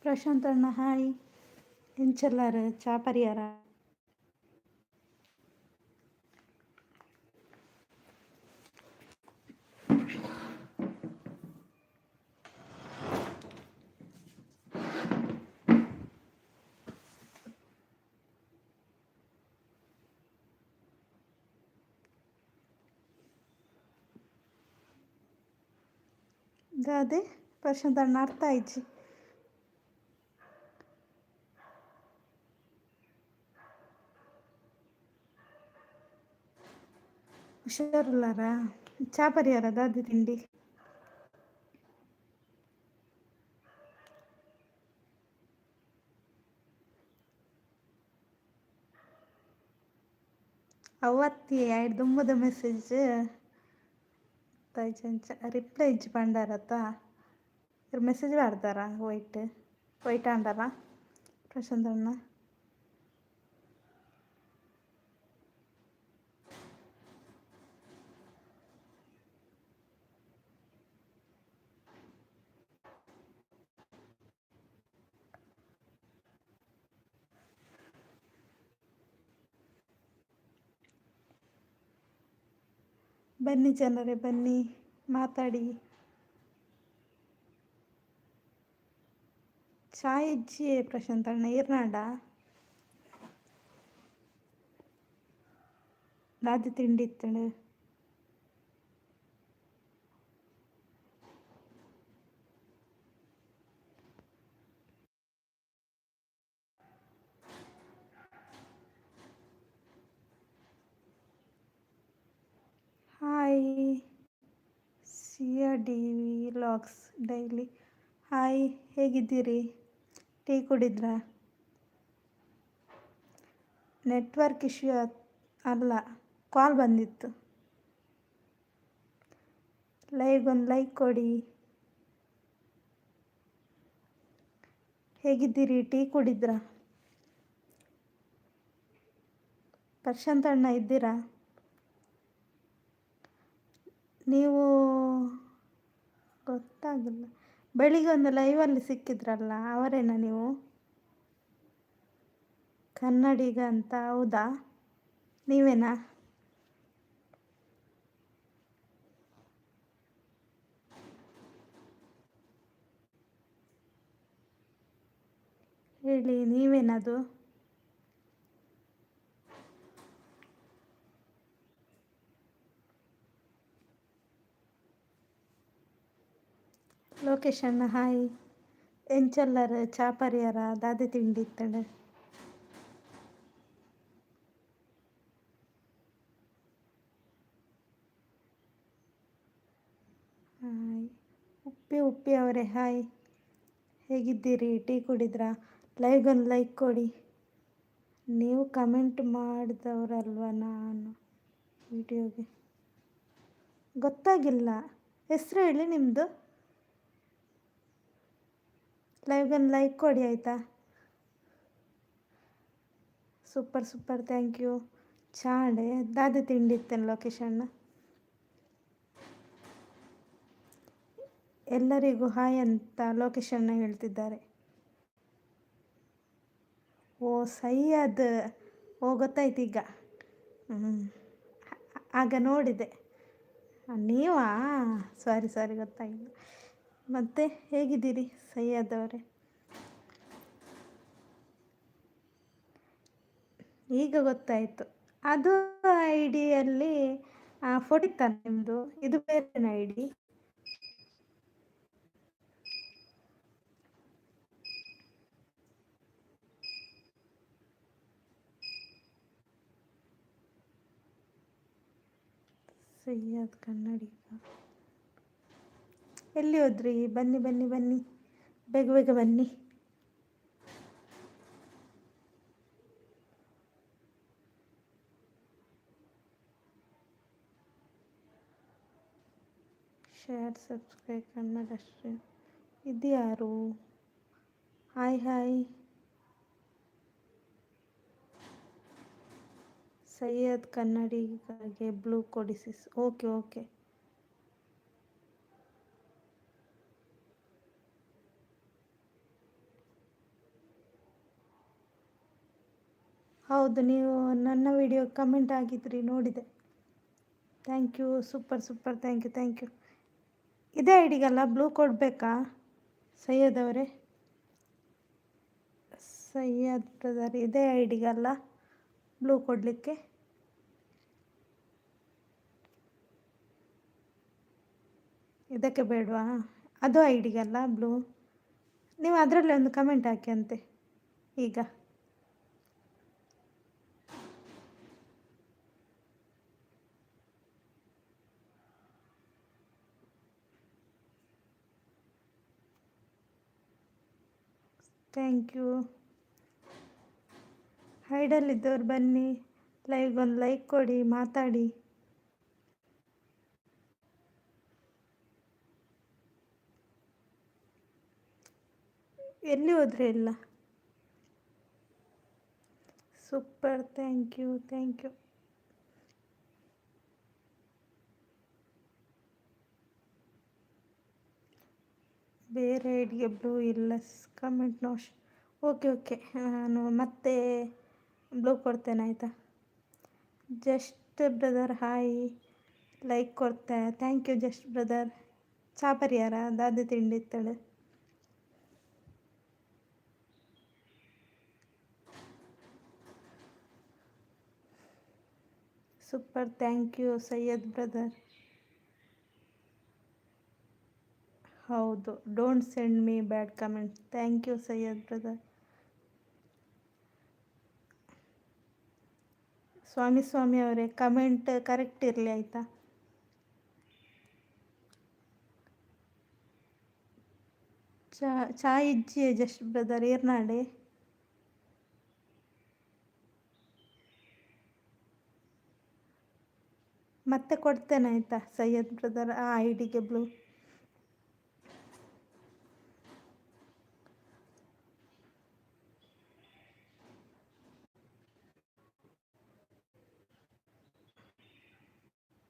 ಪ್ರಶಾಂತ್ ಅಣ್ಣ ಹಾಯ್. ಎಂಚಲ್ಲಾರು ಚಾ ಪರಿಹಾರ? ದಾದೆ ಪ್ರಶಾಂತ್ ಅಣ್ಣ ಅರ್ಥ ಆಯ್ತು. ಹುಷಾರಿಲ್ಲಾರ? ಚಾ ಪರಿಹಾರ ದಾದಿ ತಿಂಡಿ? ಅವತ್ತಿ ಐಡು ದುಂಬದ ಮೆಸೇಜ್ ರಿಪ್ಲೈ ಇಜ್ಜಿ ಪಂಡಾರತ್ತ ಇವ್ರು ಮೆಸೇಜ್ ಮಾಡ್ತಾರ ವೈಟ್ ಅಂಡಲ್ಲ ಪ್ರಶಾಂತ್ ಅಣ್ಣ. ಬನ್ನಿ ಜನರೇ ಬನ್ನಿ ಮಾತಾಡಿ. ಚಾ ಇಜ್ಜಿ ಪ್ರಶಾಂತ್ ಅಣ್ಣ ಇರ್ನಾಡ ದಾದಿ ತಿಂಡಿ ಇತ್ತಂಡು. Hi CRD vlogs daily. Hi, ಹೇಗಿದ್ದೀರಿ? ಟೀ ಕುಡಿದ್ರಾ? ನೆಟ್ವರ್ಕ್ ಇಶ್ಯೂ ಅಲ್ಲ, ಕಾಲ್ ಬಂದಿತ್ತು. ಲೈವ್ಗೊಂದು ಲೈಕ್ ಕೊಡಿ. ಹೇಗಿದ್ದೀರಿ? ಟೀ ಕುಡಿದ್ರಾ? ಪ್ರಶಾಂತ್ ಅಣ್ಣ ಇದ್ದೀರಾ? ನೀವು ಗೊತ್ತಾಗಿಲ್ಲ. ಬೆಳಿಗ್ಗೆ ಒಂದು ಲೈವಲ್ಲಿ ಸಿಕ್ಕಿದ್ರಲ್ಲ, ಅವರೇನಾ ನೀವು? ಕನ್ನಡಿಗ ಅಂತ, ಹೌದಾ? ನೀವೇನಾ? ಹೇಳಿ, ನೀವೇನದು? Location hi. ಎಂಚಲ್ಲರು ಚಾ ಪರಿಹಾರ ದಾದಿ ತಿಂಡಿ ಇತ್ತಂಡು. ಹಾಯ್ ಉಪ್ಪಿ ಅವರೇ ಹಾಯ್. ಹೇಗಿದ್ದೀರಿ? ಟೀ ಕುಡಿದ್ರಾ? ಲೈವ್ಗೊಂದು ಲೈಕ್ ಕೊಡಿ. ನೀವು ಕಮೆಂಟ್ ಮಾಡಿದವರಲ್ವ ನಾನು ವಿಡಿಯೋಗೆ? ಗೊತ್ತಾಗಿಲ್ಲ. ಹೆಸರು ಹೇಳಿ ನಿಮ್ಮದು. ಲೈವ್ಗೊಂದು ಲೈಕ್ ಕೊಡಿ ಆಯಿತಾ? Super thank you. ಚಾಡೆ ದಾದಿ ತಿಂಡಿ ಇತ್ತೇನೆ ಲೊಕೇಶನ್. ಎಲ್ಲರಿಗೂ ಹಾಯ್ ಅಂತ ಲೊಕೇಶನ್ನ ಹೇಳ್ತಿದ್ದಾರೆ. ಓ ಸೈಯದ್, ಓ ಗೊತ್ತಾಯ್ತು ಈಗ. ಆಗ ನೋಡಿದೆ. ನೀವಾ? ಸಾರಿ ಗೊತ್ತಾಗಿಲ್ಲ. ಮತ್ತೆ ಹೇಗಿದ್ದೀರಿ ಸೈಯದ್ ಅವರೇ? ಈಗ ಗೊತ್ತಾಯಿತು. ಅದು ಐಡಿಯಲ್ಲಿ ಫೋಟೋ ಇತ್ತ ನಿಮ್ಮದು? ಇದು ಬೇರೆನ ಐಡಿ? ಸೈಯದ್ ಕನ್ನಡಿಗ. ಎಲ್ಲಿ ಹೋದ್ರಿ? ಬನ್ನಿ ಬೇಗ ಬನ್ನಿ. Share subscribe Kannada stream. ಇದು ಯಾರು? ಹಾಯ್. ಸೈಯದ್ ಕನ್ನಡಿಗರಿಗೆ ಬ್ಲೂ ಕೊಡಿಸಿ. ಓಕೆ. ಹೌದು, ನೀವು ನನ್ನ ವಿಡಿಯೋ ಕಮೆಂಟ್ ಆಗಿದ್ರಿ, ನೋಡಿದೆ. Thank you, super super, thank you thank you. ಇದೇ ಐಡಿಗಲ್ಲ ಬ್ಲೂ ಕೊಡಬೇಕಾ ಸೈಯದ್ ಅವರೇ? ಸೈಯದ್ ಬ್ರದರ್, ಇದೇ ಐಡಿಗಲ್ಲ ಬ್ಲೂ ಕೊಡಲಿಕ್ಕೆ? ಇದಕ್ಕೆ ಬೇಡವಾ? ಅದು ಐಡಿಗಲ್ಲ ಬ್ಲೂ? ನೀವು ಅದರಲ್ಲಿ ಒಂದು ಕಮೆಂಟ್ ಹಾಕಿ ಅಂತೆ ಈಗ. Thank you. ಹೈಡಲ್ಲಿದ್ದವ್ರು ಬನ್ನಿ, ಲೈವ್ಗೊಂದು ಲೈಕ್ ಕೊಡಿ, ಮಾತಾಡಿ. ಎಲ್ಲಿ ಹೋದ್ರೆ ಇಲ್ಲ? Super, thank you thank you. ಬೇರೆ ಐಡಿಗೆ ಬ್ಲೂ ಇಲ್ಲ, ಕಮೆಂಟ್ ನೋಶ್. ಓಕೆ ಓಕೆ, ನಾನು ಮತ್ತೆ ಬ್ಲೂ ಕೊಡ್ತೇನೆ ಆಯಿತಾ? ಜಸ್ಟ್ ಬ್ರದರ್ ಹಾಯ್, ಲೈಕ್ ಕೊಡ್ತೆ. Thank you just brother. ಚಾ ಪರಿಹಾರ ದಾದಿ ತಿಂಡಿ ಇತ್ತಳು. Super, thank you Syed brother. ಹೌದು, don't send me bad comment. Thank you Syed brother. Swami ಅವರೇ, ಕಮೆಂಟ್ ಕರೆಕ್ಟ್ ಇರಲಿ ಆಯಿತಾ? ಚಾ ಇಜ್ಜಿಯೇ ಜಸ್ಟ್ ಬ್ರದರ್, ಏರ್ನಾಡೆ. ಮತ್ತೆ ಕೊಡ್ತೇನೆ ಆಯಿತಾ ಸೈಯದ್ ಬ್ರದರ್, ಆ ಐಡಿಗೆ ಬ್ಲೂ.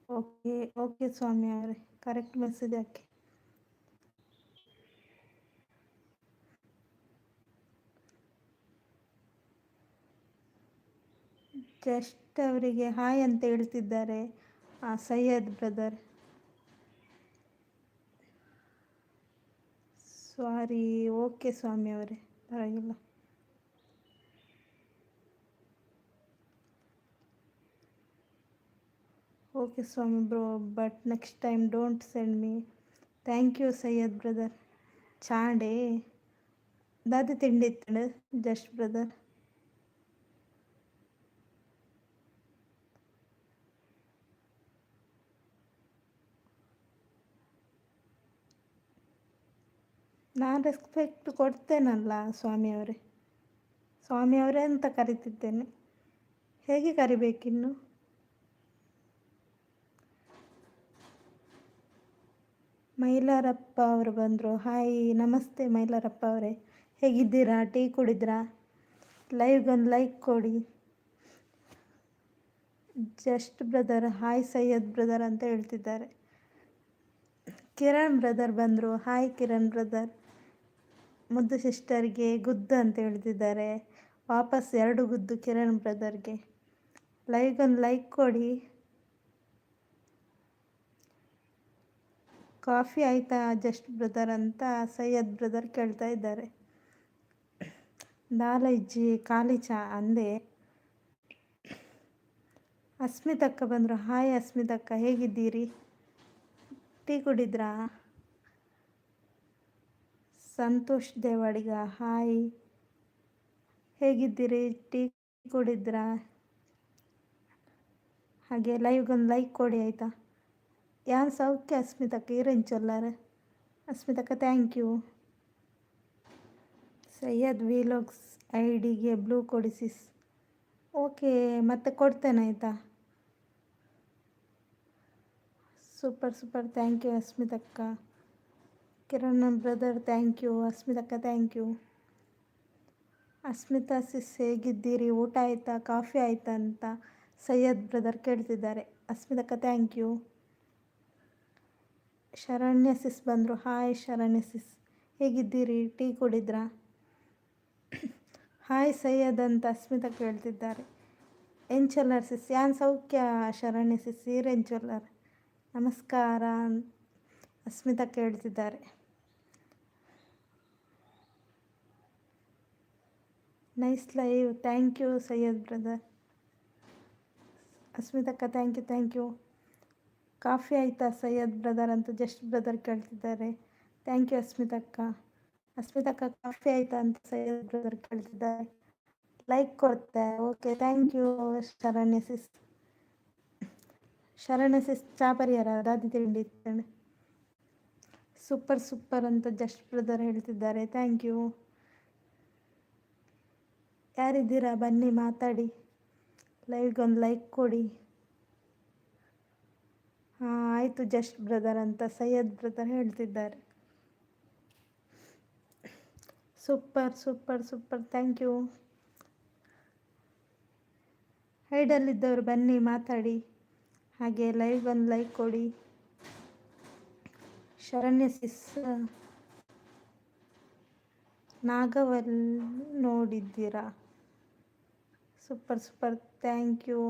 ಓಕೆ ಓಕೆ ಸ್ವಾಮಿ ಅವರೇ, ಕರೆಕ್ಟ್ ಮೆಸೇಜ್ ಹಾಕಿ. ಜಸ್ಟ್ ಅವರಿಗೆ ಹಾಯ್ ಅಂತ ಹೇಳ್ತಿದ್ದಾರೆ Syed brother. Sorry, okay Swami ಅವರೇ, ಪರವಾಗಿಲ್ಲ. Okay Swami bro, but next time don't send me. Thank you Syed brother. ಚಾಂಡೆ ದಾದಿ ತಿಂಡಿ ಇತ್ತಳು ಜಸ್ಟ್ ಬ್ರದರ್. ನಾನು ರೆಸ್ಪೆಕ್ಟ್ ಕೊಡ್ತೇನಲ್ಲ ಸ್ವಾಮಿಯವರೇ. ಸ್ವಾಮಿಯವರೇ ಅಂತ ಕರಿತಿದ್ದೇನೆ, ಹೇಗೆ ಕರಿಬೇಕಿನ್ನು? ಮೈಲಾರಪ್ಪ ಅವರು ಬಂದರು. ಹಾಯ್, ನಮಸ್ತೆ ಮೈಲಾರಪ್ಪ ಅವರೇ, ಹೇಗಿದ್ದೀರಾ? ಟೀ ಕುಡಿದ್ರಾ? ಲೈವ್ಗೊಂದು ಲೈಕ್ ಕೊಡಿ. Just brother hi Syed brother ಅಂತ ಹೇಳ್ತಿದ್ದಾರೆ. ಕಿರಣ್ ಬ್ರದರ್ ಬಂದರು. Hi Kiran brother. ಮುದ್ದು ಸಿಸ್ಟರ್ಗೆ ಗುದ್ದು ಅಂತ ಹೇಳ್ತಿದ್ದಾರೆ. ವಾಪಸ್ 2 ಗುದ್ದು ಕಿರಣ್ ಬ್ರದರ್ಗೆ. ಲೈವ್ಗೊಂದು ಲೈಕ್ ಕೊಡಿ. ಕಾಫಿ ಆಯಿತಾ ಜಸ್ಟ್ ಬ್ರದರ್ ಅಂತ ಸೈಯದ್ ಬ್ರದರ್ ಕೇಳ್ತಾ ಇದ್ದಾರೆ. ದಾಲ ಇಜ್ಜಿ ಖಾಲಿ ಚಾ ಅಂದೆ. ಅಸ್ಮಿತಕ್ಕ ಬಂದರು. ಹಾಯ್ ಅಸ್ಮಿತಕ್ಕ, ಹೇಗಿದ್ದೀರಿ? ಟೀ ಕುಡಿದ್ರಾ? ಸಂತೋಷ್ ದೇವಾಡಿಗ ಹಾಯ್, ಹೇಗಿದ್ದೀರಿ? ಟೀ ಕುಡಿದ್ರಾ? ಹಾಗೆ ಲೈವ್ಗೊಂದು ಲೈಕ್ ಕೊಡಿ ಆಯಿತಾ? ಯಾನ್ ಸೌಖ್ಯ ಅಸ್ಮಿತಕ್ಕ, ಈರೆಂಚೊಲ್ಲಾರ ಅಸ್ಮಿತಕ್ಕ, ಥ್ಯಾಂಕ್ ಯು. ಸೈಯದ್ ವಿಲಾಗ್ಸ್ ಐಡಿಗೆ ಬ್ಲೂ ಕೊಡಿ ಸಿಸ್. ಓಕೆ, ಮತ್ತೆ ಕೊಡ್ತೇನೆ ಆಯಿತಾ? ಸೂಪರ್ ಸೂಪರ್, ಥ್ಯಾಂಕ್ ಯು ಅಸ್ಮಿತಕ್ಕ. Kiran brother thank you. ಅಸ್ಮಿತಕ್ಕ ಥ್ಯಾಂಕ್ ಯು. ಅಸ್ಮಿತಾ ಸಿಸ್ ಹೇಗಿದ್ದೀರಿ? ಊಟ ಆಯಿತಾ, ಕಾಫಿ ಆಯಿತಾ ಅಂತ ಸೈಯದ್ ಬ್ರದರ್ ಕೇಳ್ತಿದ್ದಾರೆ. ಅಸ್ಮಿತಕ್ಕ ಥ್ಯಾಂಕ್ ಯು. ಶರಣ್ಯ ಸಿಸ್ ಬಂದರು. ಹಾಯ್ ಶರಣ್ಯ ಸಿಸ್, ಹೇಗಿದ್ದೀರಿ? ಟೀ ಕುಡಿದ್ರಾ? ಹಾಯ್ ಸೈಯದ್ ಅಂತ ಅಸ್ಮಿತಾ ಕೇಳ್ತಿದ್ದಾರೆ. ಎಂಚೊಲ್ಲರ್ ಸಿಸ್ ಯಾನ್ ಸೌಖ್ಯ ಶರಣ್ಯ ಸಿಸ್ ಈರೆಂಚೊಲ್ಲರ್ ನಮಸ್ಕಾರ ಅಸ್ಮಿತಾ ಕೇಳ್ತಿದ್ದಾರೆ. Nice live, thank you Syed brother. ಅಸ್ಮಿತಕ್ಕ ಥ್ಯಾಂಕ್ ಯು. ಕಾಫಿ ಆಯಿತಾ ಸೈಯದ್ ಬ್ರದರ್ ಅಂತ ಜಸ್ಟ್ ಬ್ರದರ್ ಕೇಳ್ತಿದ್ದಾರೆ. ಥ್ಯಾಂಕ್ ಯು ಅಸ್ಮಿತಕ್ಕ ಕಾಫಿ ಆಯಿತಾ ಅಂತ ಸೈಯದ್ ಬ್ರದರ್ ಕೇಳ್ತಿದ್ದಾರೆ. ಲೈಕ್ ಕೊಡ್ತೆ. Okay thank you Saranya sis ಚಾ ಪರಿಹಾರ ದಾದಿ ತಿಂಡಿ ಇತ್ತೇನೆ. ಸೂಪರ್ ಅಂತ ಜಸ್ಟ್ ಬ್ರದರ್ ಹೇಳ್ತಿದ್ದಾರೆ. Thank you. ಯಾರಿದ್ದೀರಾ ಬನ್ನಿ ಮಾತಾಡಿ, ಲೈವ್ಗೊಂದು ಲೈಕ್ ಕೊಡಿ. ಹಾಂ ಆಯಿತು ಜಸ್ಟ್ ಬ್ರದರ್ ಅಂತ ಸೈಯದ್ ಬ್ರದರ್ ಹೇಳ್ತಿದ್ದಾರೆ. Super thank you. ಹೈಡಲ್ಲಿದ್ದವರು ಬನ್ನಿ ಮಾತಾಡಿ, ಹಾಗೆ ಲೈವ್ಗೊಂದು ಲೈಕ್ ಕೊಡಿ. ಶರಣ್ಯ ಸಿಸ್ ನಾಗವಲ್ ನೋಡಿದ್ದೀರಾ? Super thank you.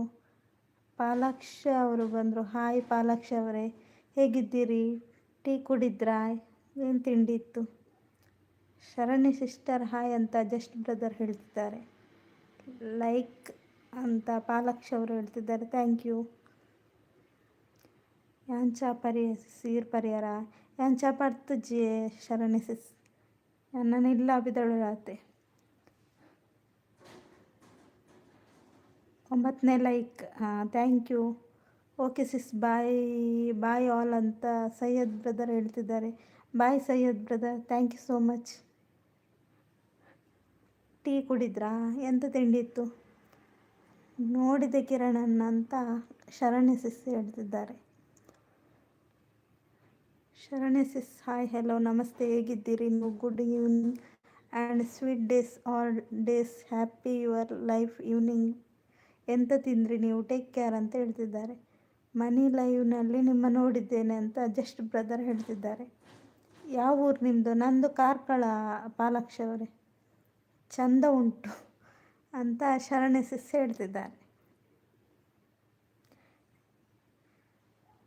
ಪಾಲಾಕ್ಷ ಅವರು ಬಂದರು. ಹಾಯ್ ಪಾಲಾಕ್ಷ ಅವರೇ, ಹೇಗಿದ್ದೀರಿ? ಟೀ ಕುಡಿದ್ರಾ? ಏನು ತಿಂಡಿ ಇತ್ತು? ಶರಣ್ಯ ಸಿಸ್ಟರ್ ಹಾಯ್ ಅಂತ ಜಸ್ಟ್ ಬ್ರದರ್ ಹೇಳ್ತಿದ್ದಾರೆ. ಲೈಕ್ ಅಂತ ಪಾಲಾಕ್ಷ ಅವರು ಹೇಳ್ತಿದ್ದಾರೆ. Thank you. ಯಾಂಚಾ ಸೀರ್ ಪರಿಹಾರ ಯಾಂಚಾ ಪಡ್ತು ಶರಣ್ಯ ಸಿಸ್ ನನ್ನಿಲ್ಲ ಬಿದಳು ರಾತೆ 9ನೇ ಲೈಕ್. ಹಾಂ thank you. Okay sis bye all ಅಂತ ಸೈಯದ್ ಬ್ರದರ್ ಹೇಳ್ತಿದ್ದಾರೆ. Bye Syed brother, thank you so much. Tea ಕುಡಿದ್ರಾ? ಎಂತ ತಿಂಡಿ ಇತ್ತು? ನೋಡಿದೆ ಕಿರಣನ್ ಅಂತ ಶರಣ್ಯ ಸಿಸ್ ಹೇಳ್ತಿದ್ದಾರೆ. ಶರಣ್ಯ ಸಿಸ್ ಹಾಯ್ ಹೆಲೋ ನಮಸ್ತೆ, ಹೇಗಿದ್ದೀರಿ ನೀವು? Good evening and sweet days all days happy your life evening. ಎಂತ ತಿಂದ್ರಿ ನೀವು? ಟೇಕ್ ಕೇರ್ ಅಂತ ಹೇಳ್ತಿದ್ದಾರೆ. ಮನಿ ಲೈವ್ನಲ್ಲಿ ನಿಮ್ಮ ನೋಡಿದ್ದೇನೆ ಅಂತ ಜಸ್ಟ್ ಬ್ರದರ್ ಹೇಳ್ತಿದ್ದಾರೆ. ಯಾವ ಊರು ನಿಮ್ಮದು? ನಂದು ಕಾರ್ಕಳ ಪಾಲಾಕ್ಷ ಅವರೇ. ಚಂದ ಉಂಟು ಅಂತ ಶರಣ್ಯ ಸಿಸ್ ಹೇಳ್ತಿದ್ದಾರೆ.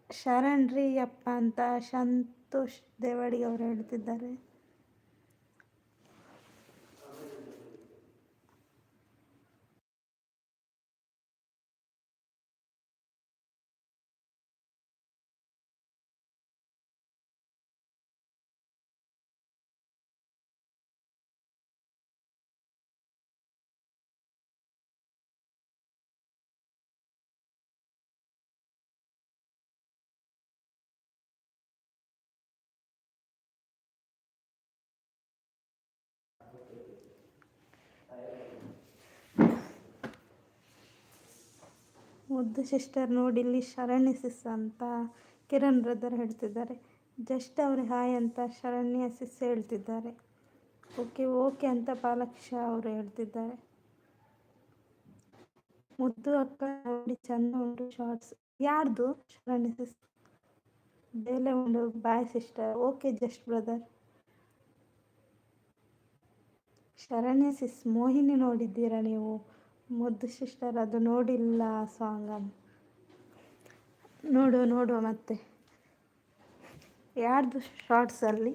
ಶರಣ್ರಿ ಅಪ್ಪ ಅಂತ ಸಂತೋಷ್ ದೇವಡಿ ಅವರು ಹೇಳ್ತಿದ್ದಾರೆ. ಮುದ್ದು ಸಿಸ್ಟರ್ ನೋಡಿ ಇಲ್ಲಿ ಶರಣ್ಯ ಸಿಸ್ ಅಂತ ಕಿರಣ್ ಬ್ರದರ್ ಹೇಳ್ತಿದ್ದಾರೆ. ಜಸ್ಟ್ ಅವ್ರೆ ಹಾಯ್ ಅಂತ ಶರಣ್ಯ ಸಿಸ್ ಹೇಳ್ತಿದ್ದಾರೆ. ಓಕೆ ಅಂತ ಪಾಲಾಕ್ಷ ಅವರು ಹೇಳ್ತಿದ್ದಾರೆ. ಮುದ್ದು ಅಕ್ಕ ನೋಡಿ ಚಂದ ಉಂಟು ಶಾರ್ಟ್ಸ್. ಯಾರ್ದು? ಶರಣ್ಯ ಸಿಸ್ ಬೇಲೆ ಉಂಟು. Bye sister. Okay just brother. Sharanya sis Mohini ನೋಡಿದ್ದೀರಾ ನೀವು? ಮುದ್ದು ಸಿಸ್ಟರ್ ಅದು ನೋಡಿಲ್ಲ ಸಾಂಗನ್ನು. ನೋಡುವ ಮತ್ತೆ. ಯಾರ್ದು ಶಾರ್ಟ್ಸಲ್ಲಿ?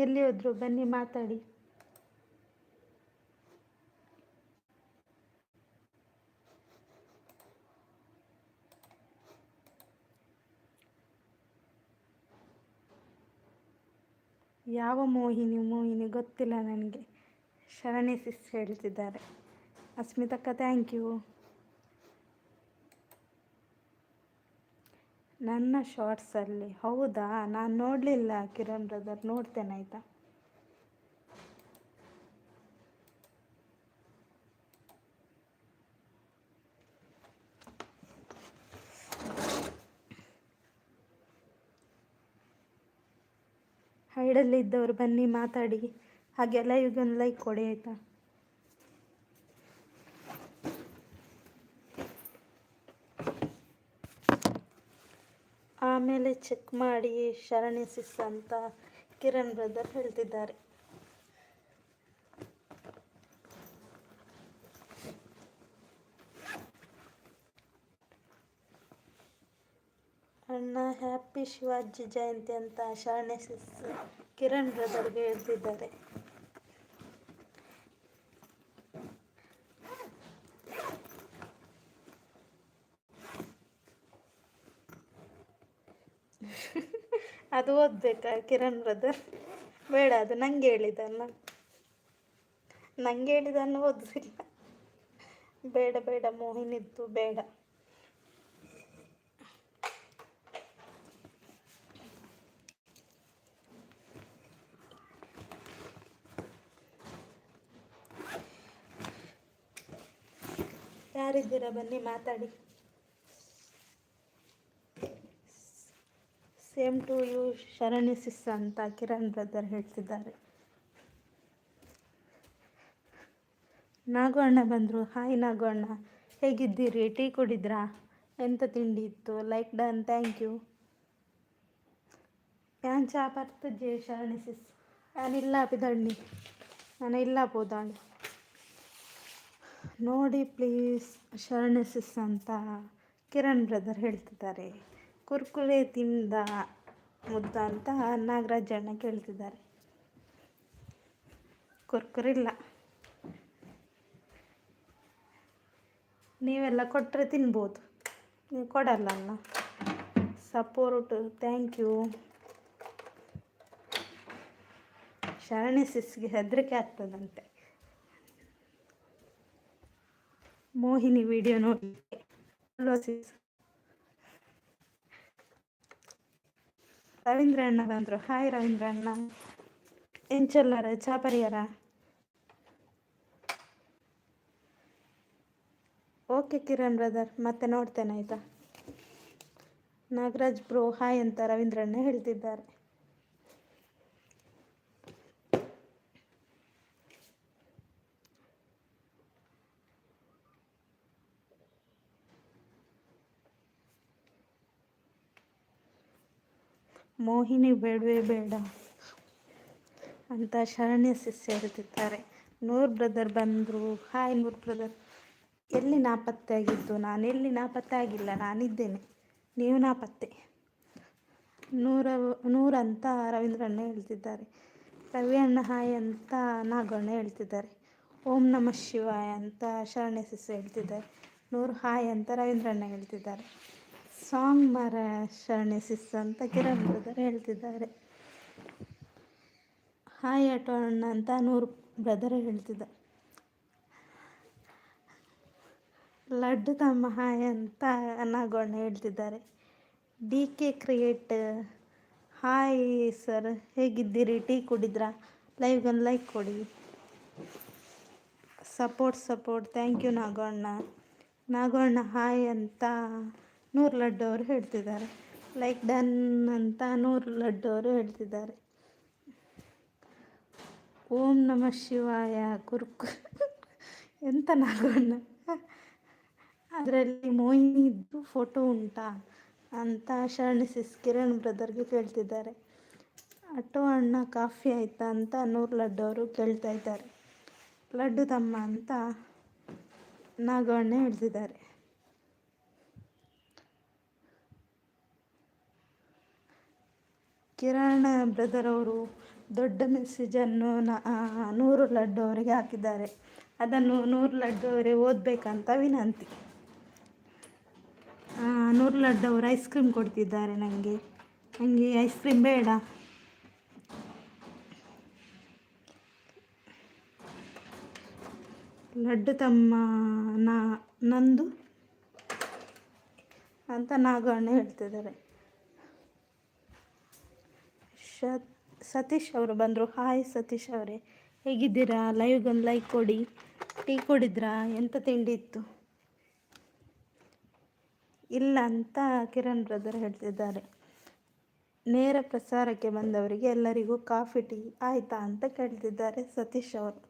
ಎಲ್ಲಿ ಹೋದ್ರು? ಬನ್ನಿ ಮಾತಾಡಿ. ಯಾವ ಮೋಹಿನಿ ಗೊತ್ತಿಲ್ಲ ನನಗೆ. ಶರಣ್ಯ ಸಿಸ್ ಹೇಳ್ತಿದ್ದಾರೆ. ಅಸ್ಮಿತಕ್ಕ ಥ್ಯಾಂಕ್ ಯು. ನನ್ನ ಶಾರ್ಟ್ಸಲ್ಲಿ? ಹೌದಾ, ನಾನು ನೋಡಲಿಲ್ಲ ಕಿರಣ್ ಬ್ರದರ್, ನೋಡ್ತೇನೆ ಆಯಿತಾ. ಹೈಡಲ್ಲಿ ಇದ್ದವರು ಬನ್ನಿ ಮಾತಾಡಿ, ಹಾಗೆ ಲೈವ್ಗೊಂದು ಲೈಕ್ ಕೊಡಿ ಆಯಿತಾ. ಆಮೇಲೆ ಚೆಕ್ ಮಾಡಿ ಶರಣಿ ಸಿಸ್ ಅಂತ ಕಿರಣ್ ಬ್ರದರ್ ಹೇಳ್ತಿದ್ದಾರೆ. ಅಣ್ಣ ಹ್ಯಾಪಿ ಶಿವಾಜಿ ಜಯಂತಿ ಅಂತ ಶರಣಿ ಸಿಸ್ ಕಿರಣ್ ಬ್ರದರ್ಗೆ ಹೇಳ್ತಿದ್ದಾರೆ. ಅದು ಓದ್ಬೇಕಾ ಕಿರಣ್ ಬ್ರದರ್? ಬೇಡ, ಅದು ನಂಗೆ ಹೇಳಿದಲ್ಲ, ನಂಗೆ ಹೇಳಿದನ್ನು ಓದುದಿಲ್ಲ. ಬೇಡ ಬೇಡ ಮೋಹಿನಿದ್ದು ಬೇಡ. ಯಾರಿದ್ದೀರಾ ಬನ್ನಿ ಮಾತಾಡಿ. ಸೇಮ್ ಟು ಯು ಶರಣಿ ಸಿಸ್ ಅಂತ ಕಿರಣ್ ಬ್ರದರ್ ಹೇಳ್ತಿದ್ದಾರೆ. ನಾಗು ಅಣ್ಣ ಬಂದರು. ಹಾಯ್ ನಾಗು ಅಣ್ಣ, ಹೇಗಿದ್ದೀರಿ? ಟೀ ಕುಡಿದ್ರಾ? ಎಂತ ತಿಂಡಿ ಇತ್ತು? Like done, thank you. ಯಾನ್ ಚಾ ಬರ್ತದೆ ಶರಣಿ ಸಿಸ್? ನಾನಿಲ್ಲ ಪಿದಣ್ಣಿ, ನಾನು ಇಲ್ಲ ಹೋದಾಳು ನೋಡಿ ಪ್ಲೀಸ್ ಶರಣಿ ಸಿಸ್ ಅಂತ ಕಿರಣ್ ಬ್ರದರ್ ಹೇಳ್ತಿದ್ದಾರೆ. ಕುರ್ಕುರೆ ತಿಂದ ಮುದ್ದ ಅಂತ ನಾಗರಾಜಣ್ಣ ಕೇಳ್ತಿದ್ದಾರೆ. ಕುರ್ಕುರೆ ಇಲ್ಲ, ನೀವೆಲ್ಲ ಕೊಟ್ಟರೆ ತಿನ್ಬೋದು, ನೀವು ಕೊಡಲ್ಲ ಅಲ್ಲ. Support, thank you. ಶರಣಿ ಸಿಸ್ಗೆ ಹೆದರಿಕೆ ಆಗ್ತದಂತೆ ಮೋಹಿನಿ ವಿಡಿಯೋ ನೋಡಿ. Hello sis. ರವೀಂದ್ರ ಅಣ್ಣ ಬಂದರು. ಹಾಯ್ ರವೀಂದ್ರ ಅಣ್ಣ, ಎಂಚಲ್ಲರ ಚಾ ಪರಿಹಾರ? ಓಕೆ ಕಿರಣ್ ಬ್ರದರ್, ಮತ್ತೆ ನೋಡ್ತೇನೆ ಆಯಿತಾ. ನಾಗರಾಜ್ ಬ್ರೋ ಹಾಯ್ ಅಂತ ರವೀಂದ್ರಣ್ಣ ಹೇಳ್ತಿದ್ದಾರೆ. ಮೋಹಿನಿ ಬೇಡವೇ ಬೇಡ ಅಂತ ಶರಣ್ಯ ಸಿಸ್ ಹೇಳ್ತಿದ್ದಾರೆ. ನೂರ್ ಬ್ರದರ್ ಬಂದರು. ಹಾಯ್ ನೂರ್ ಬ್ರದರ್. ಎಲ್ಲಿ ನಾಪತ್ತೆ ಆಗಿದ್ದು? ನಾನು ಎಲ್ಲಿ ನಾಪತ್ತೆ ಆಗಿಲ್ಲ, ನಾನಿದ್ದೇನೆ, ನೀವು ನಾಪತ್ತೆ. ನೂರಂತ ರವೀಂದ್ರಣ್ಣ ಹೇಳ್ತಿದ್ದಾರೆ. ರವಿ ಅಣ್ಣ ಹಾಯ್ ಅಂತ ನಾಗಣ್ಣ ಹೇಳ್ತಿದ್ದಾರೆ. ಓಂ ನಮಃ ಶಿವಾಯ ಅಂತ ಶರಣ್ಯ ಸಿಸ್ ಹೇಳ್ತಿದ್ದಾರೆ. ನೂರು ಹಾಯ್ ಅಂತ ರವೀಂದ್ರಣ್ಣ ಹೇಳ್ತಿದ್ದಾರೆ. ಸಾಂಗ್ ಮರ ಶರಣ್ಯ ಸಿಸ್ ಅಂತ ಕಿರಣ್ ಬ್ರದರ್ ಹೇಳ್ತಿದ್ದಾರೆ. ಹಾಯ್ ಆಟೋ ಅಣ್ಣ ಅಂತ ನೂರು ಬ್ರದರ್ ಹೇಳ್ತಿದ್ದಾರೆ. ಲಡ್ಡು ತಮ್ಮ ಹಾಯ್ ಅಂತ ನಾಗಣ್ಣ ಹೇಳ್ತಿದ್ದಾರೆ. D K create hi sir, ಹೇಗಿದ್ದೀರಿ? ಟೀ ಕುಡಿದ್ರಾ? ಲೈವ್ಗೊಂದು ಲೈಕ್ ಕೊಡಿ. Support thank you Naganna hi ಅಂತ ನೂರು ಲಡ್ಡು ಅವರು ಹೇಳ್ತಿದ್ದಾರೆ. ಲೈಕ್ ಡನ್ ಅಂತ ನೂರು ಲಡ್ಡು ಅವರು ಹೇಳ್ತಿದ್ದಾರೆ. ಓಂ ನಮಃ ಶಿವಾಯ ಎಂತ ನಾಗಣ್ಣ, ಅದರಲ್ಲಿ ಮೋಹಿನಿದ್ದು ಫೋಟೋ ಉಂಟಾ ಅಂತ ಶರಣಿ ಸಿಸ್ ಕಿರಣ್ ಬ್ರದರ್ಗೆ ಕೇಳ್ತಿದ್ದಾರೆ. ಆಟೋ ಅಣ್ಣ ಕಾಫಿ ಆಯಿತಾ ಅಂತ ನೂರು ಲಡ್ಡು ಅವರು ಕೇಳ್ತಾ ಇದ್ದಾರೆ. ಲಡ್ಡು ತಮ್ಮ ಅಂತ ನಾಗಣ್ಣ ಹೇಳ್ತಿದ್ದಾರೆ. ಕಿರಣ್ ಬ್ರದರ್ ಅವರು ದೊಡ್ಡ ಮೆಸೇಜನ್ನು 100 ಲಡ್ಡು ಅವರಿಗೆ ಹಾಕಿದ್ದಾರೆ. ಅದನ್ನು 100 ಲಡ್ಡು ಅವರೇ ಓದಬೇಕಂತ ವಿನಂತಿ. 100 ಲಡ್ಡು ಅವರು ಐಸ್ ಕ್ರೀಮ್ ಕೊಡ್ತಿದ್ದಾರೆ ನನಗೆ ಐಸ್ ಕ್ರೀಮ್ ಬೇಡ. ಲಡ್ಡು ತಮ್ಮ ನಂದು ಅಂತ ನಾಗಣ್ಣ ಹೇಳ್ತಿದ್ದಾರೆ. ಸತೀಶ್ ಅವರು ಬಂದರು. ಹಾಯ್ ಸತೀಶ್ ಅವರೇ, ಹೇಗಿದ್ದೀರಾ? ಲೈವ್ಗೊಂದು ಲೈಕ್ ಕೊಡಿ. ಟೀ ಕುಡಿದ್ರಾ? ಎಂತ ತಿಂಡಿ ಇತ್ತು? ಇಲ್ಲ ಅಂತ ಕಿರಣ್ ಬ್ರದರ್ ಹೇಳ್ತಿದ್ದಾರೆ. ನೇರ ಪ್ರಸಾರಕ್ಕೆ ಬಂದವರಿಗೆ ಎಲ್ಲರಿಗೂ ಕಾಫಿ ಟೀ ಆಯಿತಾ ಅಂತ ಕೇಳ್ತಿದ್ದಾರೆ ಸತೀಶ್ ಅವರು.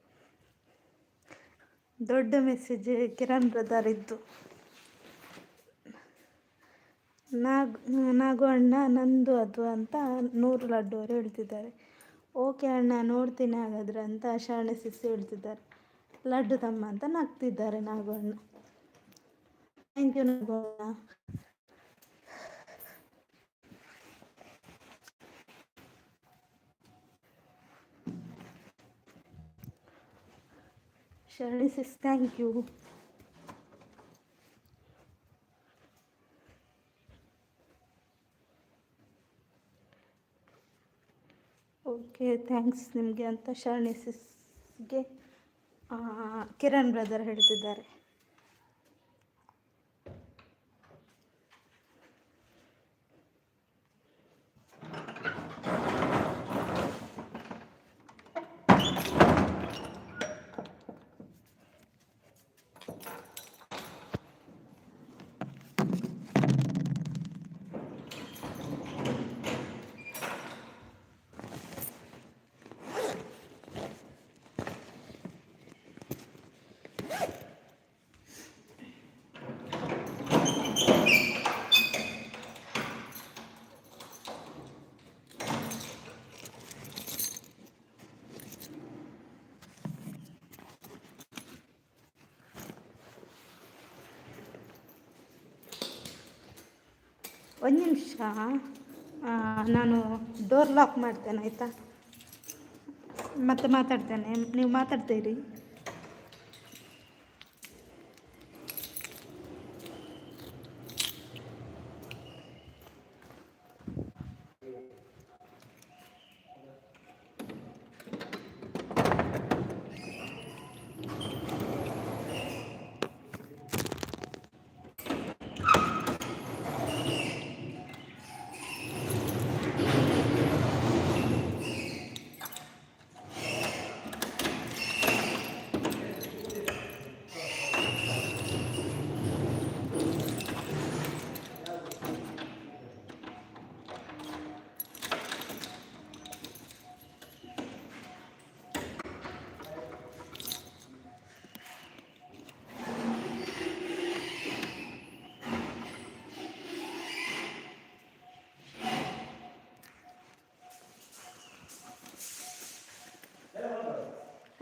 ದೊಡ್ಡ ಮೆಸೇಜ್ ಕಿರಣ್ ಬ್ರದರ್ ಇದ್ದು. ನಾಗು ಅಣ್ಣ ನಂದು ಅದು ಅಂತ 100 ಲಡ್ಡು ಅವರು ಹೇಳ್ತಿದ್ದಾರೆ. ಓಕೆ ಅಣ್ಣ ನೋಡ್ತೀನಿ ಹಾಗಾದ್ರೆ ಅಂತ ಶರಣೆ ಸಿಸ್ಸಿ ಹೇಳ್ತಿದ್ದಾರೆ. ಲಡ್ಡು ತಮ್ಮ ಅಂತ ನಗ್ತಿದ್ದಾರೆ ನಾಗು ಅಣ್ಣ. ಥ್ಯಾಂಕ್ ಯು ನಾಗು ಅಣ್ಣ. Sharani sis thank you. Okay thanks ನಿಮಗೆ ಅಂತ ಶರಣಿ ಸಿಸ್ಗೆ ಕಿರಣ್ ಬ್ರದರ್ ಹೇಳ್ತಿದ್ದಾರೆ. ಒಂದು ನಿಮಿಷ, ನಾನು ಡೋರ್ ಲಾಕ್ ಮಾಡ್ತೇನೆ ಆಯಿತಾ, ಮತ್ತೆ ಮಾತಾಡ್ತೇನೆ, ನೀವು ಮಾತಾಡ್ತೀರಿ.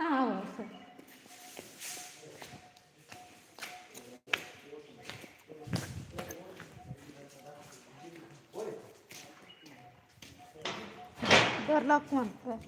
ಹಾಂ ಸರಿ. ಡೋರ್ ಲಾಕ್ ಮಾಡ್ತಾರೆ.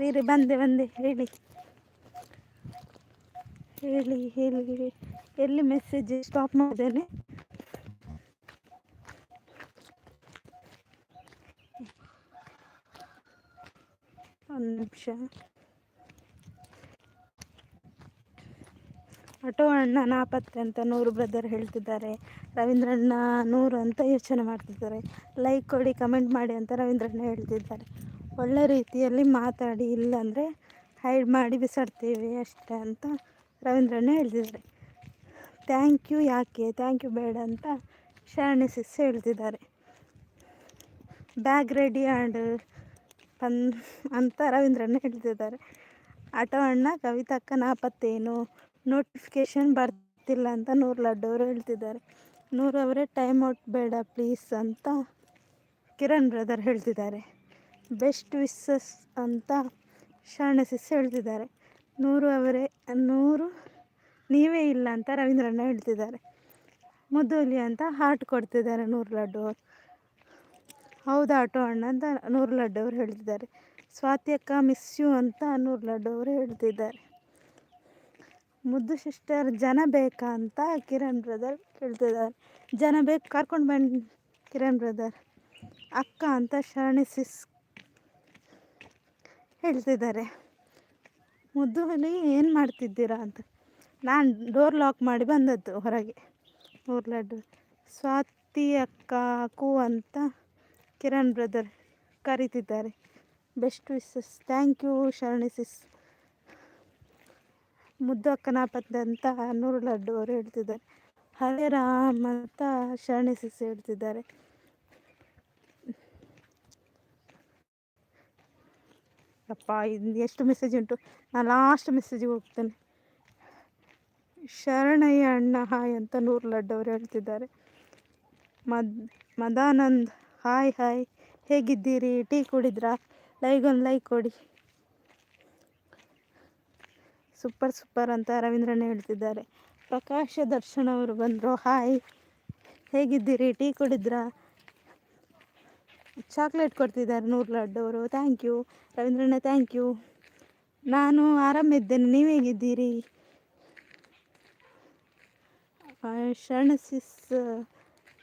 ರೀ ಬಂದೆ ಹೇಳಿ ಹೇಳಿ ಹೇಳಿ ಎಲ್ಲಿ ಮೆಸೇಜ್ ಸ್ಟಾಪ್ ಮಾಡಿದ್ದೇನೆ. ಒಂದು ನಿಮಿಷ. ಆಟೋ ಅಣ್ಣ ನಾಪತ್ತೆ ಅಂತ 100 ಬ್ರದರ್ ಹೇಳ್ತಿದ್ದಾರೆ. ರವೀಂದ್ರಣ್ಣ 100 ಅಂತ ಯೋಚನೆ ಮಾಡ್ತಿದ್ದಾರೆ. ಲೈಕ್ ಕೊಡಿ ಕಮೆಂಟ್ ಮಾಡಿ ಅಂತ ರವೀಂದ್ರಣ್ಣ ಹೇಳ್ತಿದ್ದಾರೆ. ಒಳ್ಳೆ ರೀತಿಯಲ್ಲಿ ಮಾತಾಡಿ, ಇಲ್ಲಾಂದರೆ ಹೈಡ್ ಮಾಡಿ ಬಿಸಾಡ್ತೀವಿ ಅಷ್ಟೇ ಅಂತ ರವೀಂದ್ರಣ್ಣ ಹೇಳ್ತಿದ್ದಾರೆ. ಥ್ಯಾಂಕ್ ಯು ಯಾಕೆ ಥ್ಯಾಂಕ್ ಯು ಬೇಡ ಅಂತ ಶರಣಿ ಸಿಸ್ ಹೇಳ್ತಿದ್ದಾರೆ. ಬ್ಯಾಗ್ ರೆಡಿ ಆ್ಯಂಡ್ ಅಂತ ರವೀಂದ್ರಣ್ಣ ಹೇಳ್ತಿದ್ದಾರೆ. ಆಟೋ ಅಣ್ಣ ಕವಿತಕ್ಕ ನಾಪತ್ತೇನು ನೋಟಿಫಿಕೇಶನ್ ಬರ್ತಿಲ್ಲ ಅಂತ 100 ಲಡ್ಡು ಅವರು ಹೇಳ್ತಿದ್ದಾರೆ. 100 ಅವರೇ ಟೈಮ್ ಔಟ್ ಬೇಡ ಪ್ಲೀಸ್ ಅಂತ ಕಿರಣ್ ಬ್ರದರ್ ಹೇಳ್ತಿದ್ದಾರೆ. ಬೆಸ್ಟ್ ವಿಶಸ್ ಅಂತ ಶರಣೆ ಸಿಸ್ ಹೇಳ್ತಿದ್ದಾರೆ. 100 ಅವರೇ 100 ನೀವೇ ಇಲ್ಲ ಅಂತ ರವೀಂದ್ರಣ್ಣ ಹೇಳ್ತಿದ್ದಾರೆ. ಮುದ್ದೋಲಿ ಅಂತ ಹಾರ್ಟ್ ಕೊಡ್ತಿದ್ದಾರೆ 100 ಲಡ್ಡು ಅವರು. ಹೌದಾ ಆಟೋ ಅಣ್ಣ ಅಂತ 100 ಲಡ್ಡು ಅವರು ಹೇಳ್ತಿದ್ದಾರೆ. ಸ್ವಾತಿ ಅಕ್ಕ ಮಿಸ್ ಯು ಅಂತ 100 ಲಡ್ಡು ಅವರು ಹೇಳ್ತಿದ್ದಾರೆ. ಮುದ್ದು ಸಿಸ್ಟರ್ ಜನ ಬೇಕಾ ಅಂತ ಕಿರಣ್ ಬ್ರದರ್ ಕೇಳ್ತಿದ್ದಾರೆ. ಜನ ಬೇಕು, ಕರ್ಕೊಂಡು ಬನ್ನಿ ಕಿರಣ್ ಬ್ರದರ್. ಅಕ್ಕ ಅಂತ ಶರಣಿ ಸಿಸ್ ಹೇಳ್ತಿದ್ದಾರೆ. ಮುದ್ದು ಹುಲಿ ಏನು ಮಾಡ್ತಿದ್ದೀರಾ ಅಂತ. ನಾನು ಡೋರ್ ಲಾಕ್ ಮಾಡಿ ಬಂದದ್ದು ಹೊರಗೆ. ಮೂರು ಲಡ್ಡು. ಸ್ವಾತಿ ಅಕ್ಕ ಕೂ ಅಂತ ಕಿರಣ್ ಬ್ರದರ್ ಕರೀತಿದ್ದಾರೆ. Best wishes. Thank you Sharani sis. ಮುದ್ದು ಅಕ್ಕನಾಪತ್ತೆ ಅಂತ 100 ಲಡ್ಡು ಅವರು ಹೇಳ್ತಿದ್ದಾರೆ. ಹರೇ ರಾಮ್ ಅಂತ ಶರಣಿ ಸಿಸ್ ಹೇಳ್ತಿದ್ದಾರೆ. ಅಪ್ಪ ಇನ್ನು ಎಷ್ಟು ಮೆಸೇಜ್ ಉಂಟು, ನಾನು ಲಾಸ್ಟ್ ಮೆಸೇಜಿಗೆ ಹೋಗ್ತೇನೆ. ಶರಣಯ್ಯ ಅಣ್ಣ ಹಾಯ್ ಅಂತ 100 ಲಡ್ಡು ಅವರು ಹೇಳ್ತಿದ್ದಾರೆ. ಮದಾನಂದ್ ಹಾಯ್ ಹಾಯ್, ಹೇಗಿದ್ದೀರಿ, ಟೀ ಕುಡಿದ್ರಾ, ಲೈಗೊಂದು ಲೈಕ್ ಕೊಡಿ. ಸೂಪರ್ ಸೂಪರ್ ಅಂತ ರವೀಂದ್ರಣ್ಣ ಹೇಳ್ತಿದ್ದಾರೆ. ಪ್ರಕಾಶ ದರ್ಶನ್ ಅವರು ಬಂದರು. ಹಾಯ್, ಹೇಗಿದ್ದೀರಿ, ಟೀ ಕುಡಿದ್ರಾ, ಚಾಕ್ಲೇಟ್ ಕೊಡ್ತಿದ್ದಾರೆ 100 ಲಡ್ಡು ಅವರು. ಥ್ಯಾಂಕ್ ಯು ರವೀಂದ್ರಣ್ಣ, ಥ್ಯಾಂಕ್ ಯು. ನಾನು ಆರಾಮಿದ್ದೇನೆ, ನೀವು ಹೇಗಿದ್ದೀರಿ? Sharana sis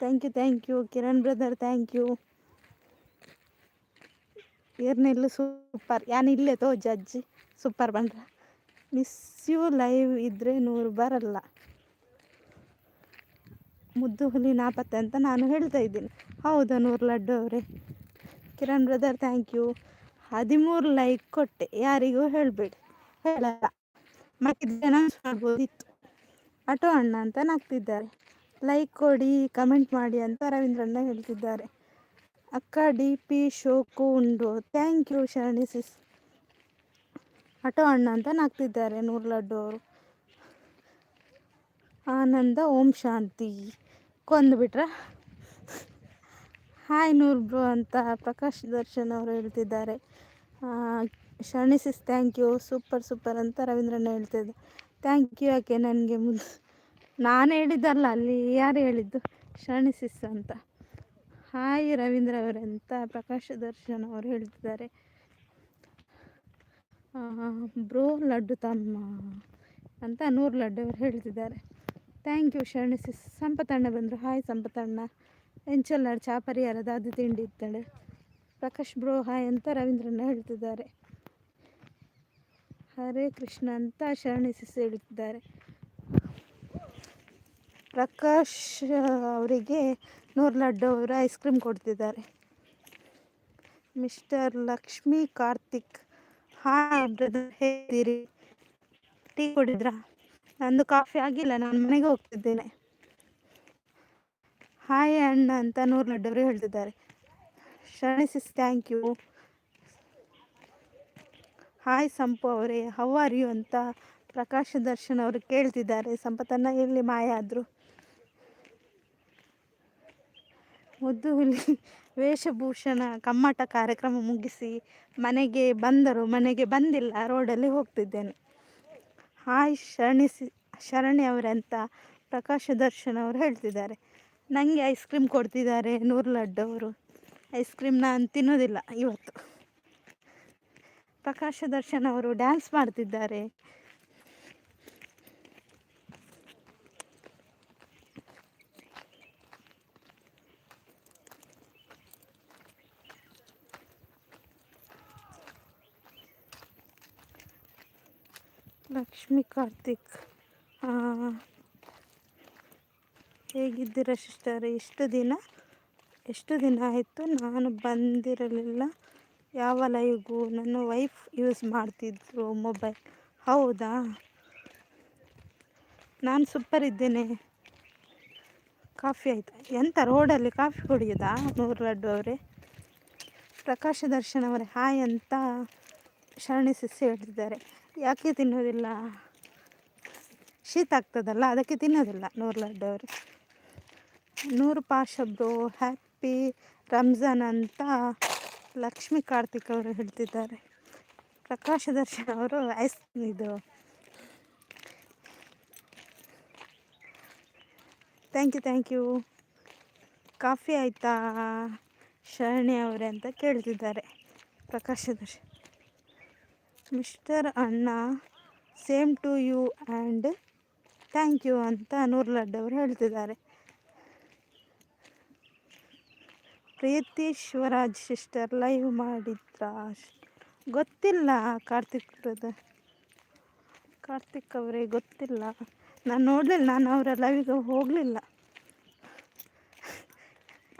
thank you. Kiran brother thank you. ಏರ್ನೆಲ್ಲು ಸೂಪರ್, ಯಾನಿಲ್ಲೇ ತೋ ಜಜ್ಜಿ ಸೂಪರ್ ಬಂದ್ರ. ಮಿಸ್ ಯು ಲೈವ್ ಇದ್ದರೆ 100 ಬರಲ್ಲ. ಮುದ್ದು ಹುಲಿ ನಾಪತ್ತೆ ಅಂತ ನಾನು ಹೇಳ್ತಾ ಇದ್ದೀನಿ. ಹೌದಾ 100 ಲಡ್ಡು ಅವರೇ. Kiran brother thank you. 13 like ಕೊಟ್ಟೆ, ಯಾರಿಗೂ ಹೇಳಬೇಡಿ, ಹೇಳಲ್ಲ, ಮಕ್ಕಿದ್ರೆ ನಾನು ಮಾಡ್ಬೋದಿತ್ತು. ಆಟೋ ಅಣ್ಣ ಅಂತ ನಾಗ್ತಿದ್ದಾರೆ. ಲೈಕ್ ಕೊಡಿ, ಕಮೆಂಟ್ ಮಾಡಿ ಅಂತ ರವೀಂದ್ರಣ್ಣ ಹೇಳ್ತಿದ್ದಾರೆ. ಅಕ್ಕ ಡಿ ಪಿ ಶೋಕು ಉಂಡು. Thank you Sharani sis. Auto ಅಣ್ಣ ಅಂತ ನಾಗ್ತಿದ್ದಾರೆ 100 ಲಡ್ಡು ಅವರು. ಆನಂದ ಓಂ ಶಾಂತಿ ಕೊಂದುಬಿಟ್ರ. ಹಾಯ್ 100 ಬ್ರೋ ಅಂತ ಪ್ರಕಾಶ್ ದರ್ಶನ್ ಅವರು ಹೇಳ್ತಿದ್ದಾರೆ. Sharani sis thank you. Super super ಅಂತ ರವೀಂದ್ರಣ್ಣ ಹೇಳ್ತಿದ್ದೆ. Thank you. ಯಾಕೆ ನನಗೆ ನಾನು ಹೇಳಿದ್ದಲ್ಲ, ಅಲ್ಲಿ ಯಾರು ಹೇಳಿದ್ದು, ಶರಣಿ ಸಿಸ್ ಅಂತ. ಹಾಯ್ ರವೀಂದ್ರ ಅವರೇ ಅಂತ ಪ್ರಕಾಶ್ ದರ್ಶನ್ ಅವರು ಹೇಳ್ತಿದ್ದಾರೆ. ಬ್ರೋ ಲಡ್ಡು ತಮ್ಮ ಅಂತ 100 ಲಡ್ಡು ಅವರು ಹೇಳ್ತಿದ್ದಾರೆ. ಥ್ಯಾಂಕ್ ಯು ಶರಣಿ ಸಿಸ್. ಸಂಪತಣ್ಣ ಬಂದರು. ಹಾಯ್ ಸಂಪತಣ್ಣ. ಎಂಚಲ್ಲಾಡು ಚಾ ಪರಿಹಾರದ ಅದು ತಿಂಡಿ ಇದ್ದಾಳೆ. ಪ್ರಕಾಶ್ ಬ್ರೋ ಹಾಯ್ ಅಂತ ರವೀಂದ್ರಣ್ಣ ಹೇಳ್ತಿದ್ದಾರೆ. ಹರೇ ಕೃಷ್ಣ ಅಂತ ಶರಣಿ ಸಿಸ್ ಹೇಳ್ತಿದ್ದಾರೆ. ಪ್ರಕಾಶ್ ಅವರಿಗೆ 100 ಲಡ್ಡು ಅವರು ಐಸ್ ಕ್ರೀಮ್ ಕೊಡ್ತಿದ್ದಾರೆ. Mister Lakshmi Karthik hi brother, ಹೇಗಿದ್ದೀರಿ, ಟೀ ಕುಡಿದ್ರಾ? ನಂದು ಕಾಫಿ ಆಗಿಲ್ಲ, ನಾನು ಮನೆಗೆ ಹೋಗ್ತಿದ್ದೇನೆ. ಹಾಯ್ ಅಣ್ಣ ಅಂತ 100 ಲಡ್ಡು ಅವರು ಹೇಳ್ತಿದ್ದಾರೆ. Sharani sis thank you. Hi ಸಂಪು ಅವರೇ, ಹೌ ಆರ್ ಯು ಅಂತ ಪ್ರಕಾಶ್ ದರ್ಶನ್ ಅವರು ಕೇಳ್ತಿದ್ದಾರೆ. ಸಂಪತ್ತನ್ನ ಎಲ್ಲಿ ಮಾಯ ಆದರು. ಮುದ್ದು ಹುಲಿ ವೇಷಭೂಷಣ ಕಮ್ಮಟ ಕಾರ್ಯಕ್ರಮ ಮುಗಿಸಿ ಮನೆಗೆ ಬಂದರು. ಮನೆಗೆ ಬಂದಿಲ್ಲ, ರೋಡಲ್ಲಿ ಹೋಗ್ತಿದ್ದೇನೆ. ಹಾಯ್ ಶರಣಿ ಅವರಂತ ಪ್ರಕಾಶ್ ದರ್ಶನ್ ಅವರು ಹೇಳ್ತಿದ್ದಾರೆ. ನನಗೆ ಐಸ್ ಕ್ರೀಮ್ ಕೊಡ್ತಿದ್ದಾರೆ 100 ಲಡ್ಡು ಅವರು. ಐಸ್ ಕ್ರೀಮ್ ನಾನು ತಿನ್ನೋದಿಲ್ಲ ಇವತ್ತು. ಪ್ರಕಾಶ್ ದರ್ಶನ್ ಅವರು ಡ್ಯಾನ್ಸ್ ಮಾಡ್ತಿದ್ದಾರೆ. ಲಕ್ಷ್ಮಿ ಕಾರ್ತಿಕ್ ಹೇಗಿದ್ದೀರಾ ಸಿಸ್ಟರ್? ಎಷ್ಟು ದಿನ ಆಯಿತು, ನಾನು ಬಂದಿರಲಿಲ್ಲ ಯಾವ ಲೈವ್ಗೂ. ನನ್ನ ವೈಫ್ ಯೂಸ್ ಮಾಡ್ತಿದ್ರು ಮೊಬೈಲ್. ಹೌದಾ, ನಾನು ಸೂಪರ್ ಇದ್ದೇನೆ. ಕಾಫಿ ಆಯಿತಾ? ಎಂತ ರೋಡಲ್ಲಿ ಕಾಫಿ ಕುಡಿಯೋದಾ 100 ಲಡ್ಡು ಅವರೇ? ಪ್ರಕಾಶ ದರ್ಶನ್ ಅವರೇ ಹಾಯ್ ಅಂತ ಶರಣಿ ಸಿಸ್ ಹೇಳ್ತಿದ್ದಾರೆ. ಯಾಕೆ ತಿನ್ನೋದಿಲ್ಲ? ಶೀತ ಆಗ್ತದಲ್ಲ, ಅದಕ್ಕೆ ತಿನ್ನೋದಿಲ್ಲ 100 ಲಡ್ಡು ಅವರು. 100 ಪಾಶ ಬ್ರೋ, ಹ್ಯಾಪಿ ರಂಜಾನ್ ಅಂತ ಲಕ್ಷ್ಮಿ ಕಾರ್ತಿಕ್ ಅವರು ಹೇಳ್ತಿದ್ದಾರೆ. ಪ್ರಕಾಶ ದರ್ಶನ್ ಅವರು ಇದು ಥ್ಯಾಂಕ್ ಯು. ಕಾಫಿ ಆಯಿತಾ ಶರಣಿ ಅವರೇ ಅಂತ ಕೇಳ್ತಿದ್ದಾರೆ ಪ್ರಕಾಶ ದರ್ಶನ್. ಮಿಸ್ಟರ್ ಅಣ್ಣ same to you and thank you ಅಂತ 100 ಲಡ್ಡು ಅವರು ಹೇಳ್ತಿದ್ದಾರೆ. ಪ್ರೀತಿ ಶಿವರಾಜ್ ಸಿಸ್ಟರ್ ಲೈವ್ ಮಾಡಿದ್ರಾ? ಗೊತ್ತಿಲ್ಲ. ಕಾರ್ತಿಕ್ ಅವರೇ ಗೊತ್ತಿಲ್ಲ, ನಾನು ನೋಡಲಿಲ್ಲ, ನಾನು ಅವರ ಲೈವಿಗೆ ಹೋಗಲಿಲ್ಲ.